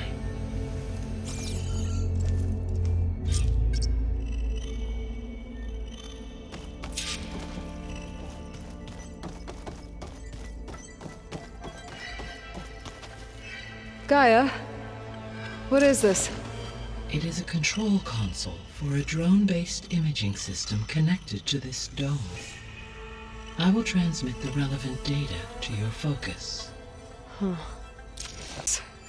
Gaia? What is this? It is a control console for a drone-based imaging system connected to this dome. I will transmit the relevant data to your focus. Huh.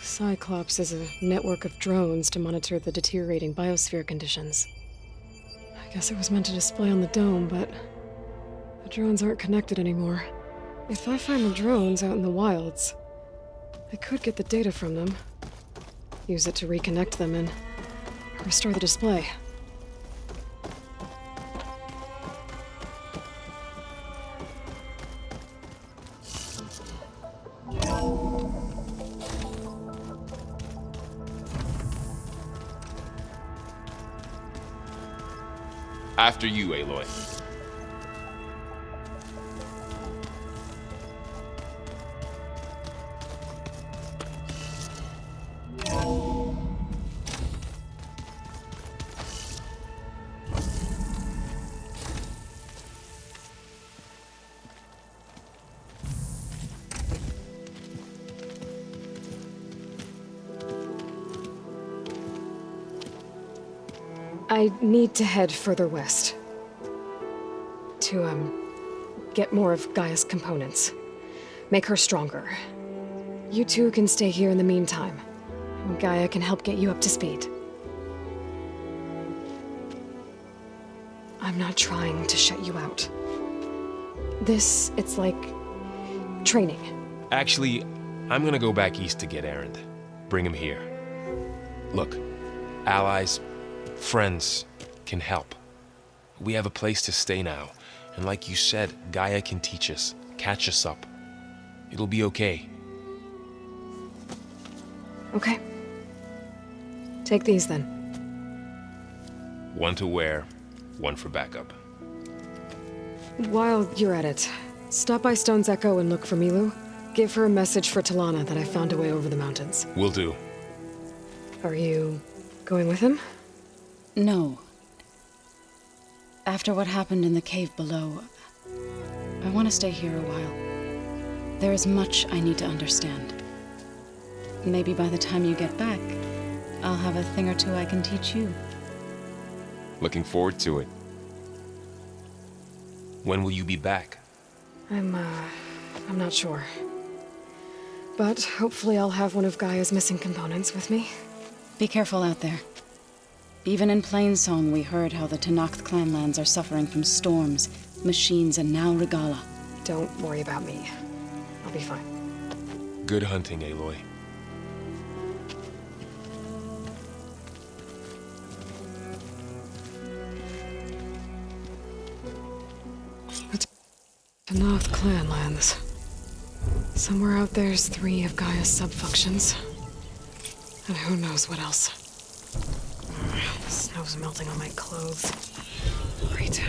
Cyclops is a network of drones to monitor the deteriorating biosphere conditions. I guess it was meant to display on the dome, but the drones aren't connected anymore. If I find the drones out in the wilds, I could get the data from them, use it to reconnect them and restore the display. After you, Aloy. I need to head further west. To, get more of Gaia's components. Make her stronger. You two can stay here in the meantime. And Gaia can help get you up to speed. I'm not trying to shut you out. It's like training. Actually, I'm gonna go back east to get Erend. Bring him here. Look, allies, friends can help. We have a place to stay now, and like you said, Gaia can teach us, catch us up. It'll be okay. Okay. Take these then. One to wear, one for backup. While you're at it, stop by Stone's Echo and look for Milu. Give her a message for Talanah that I found a way over the mountains. Will do. Are you going with him? No. After what happened in the cave below, I want to stay here a while. There is much I need to understand. Maybe by the time you get back, I'll have a thing or two I can teach you. Looking forward to it. When will you be back? I'm not sure. But hopefully I'll have one of Gaia's missing components with me. Be careful out there. Even in Plainsong, we heard how the Tenakth clanlands are suffering from storms, machines, and now Regala. Don't worry about me. I'll be fine. Good hunting, Aloy. The Tenakth clanlands. Somewhere out there's 3 of Gaia's sub-functions. And who knows what else. Snow's melting on my clothes. Great.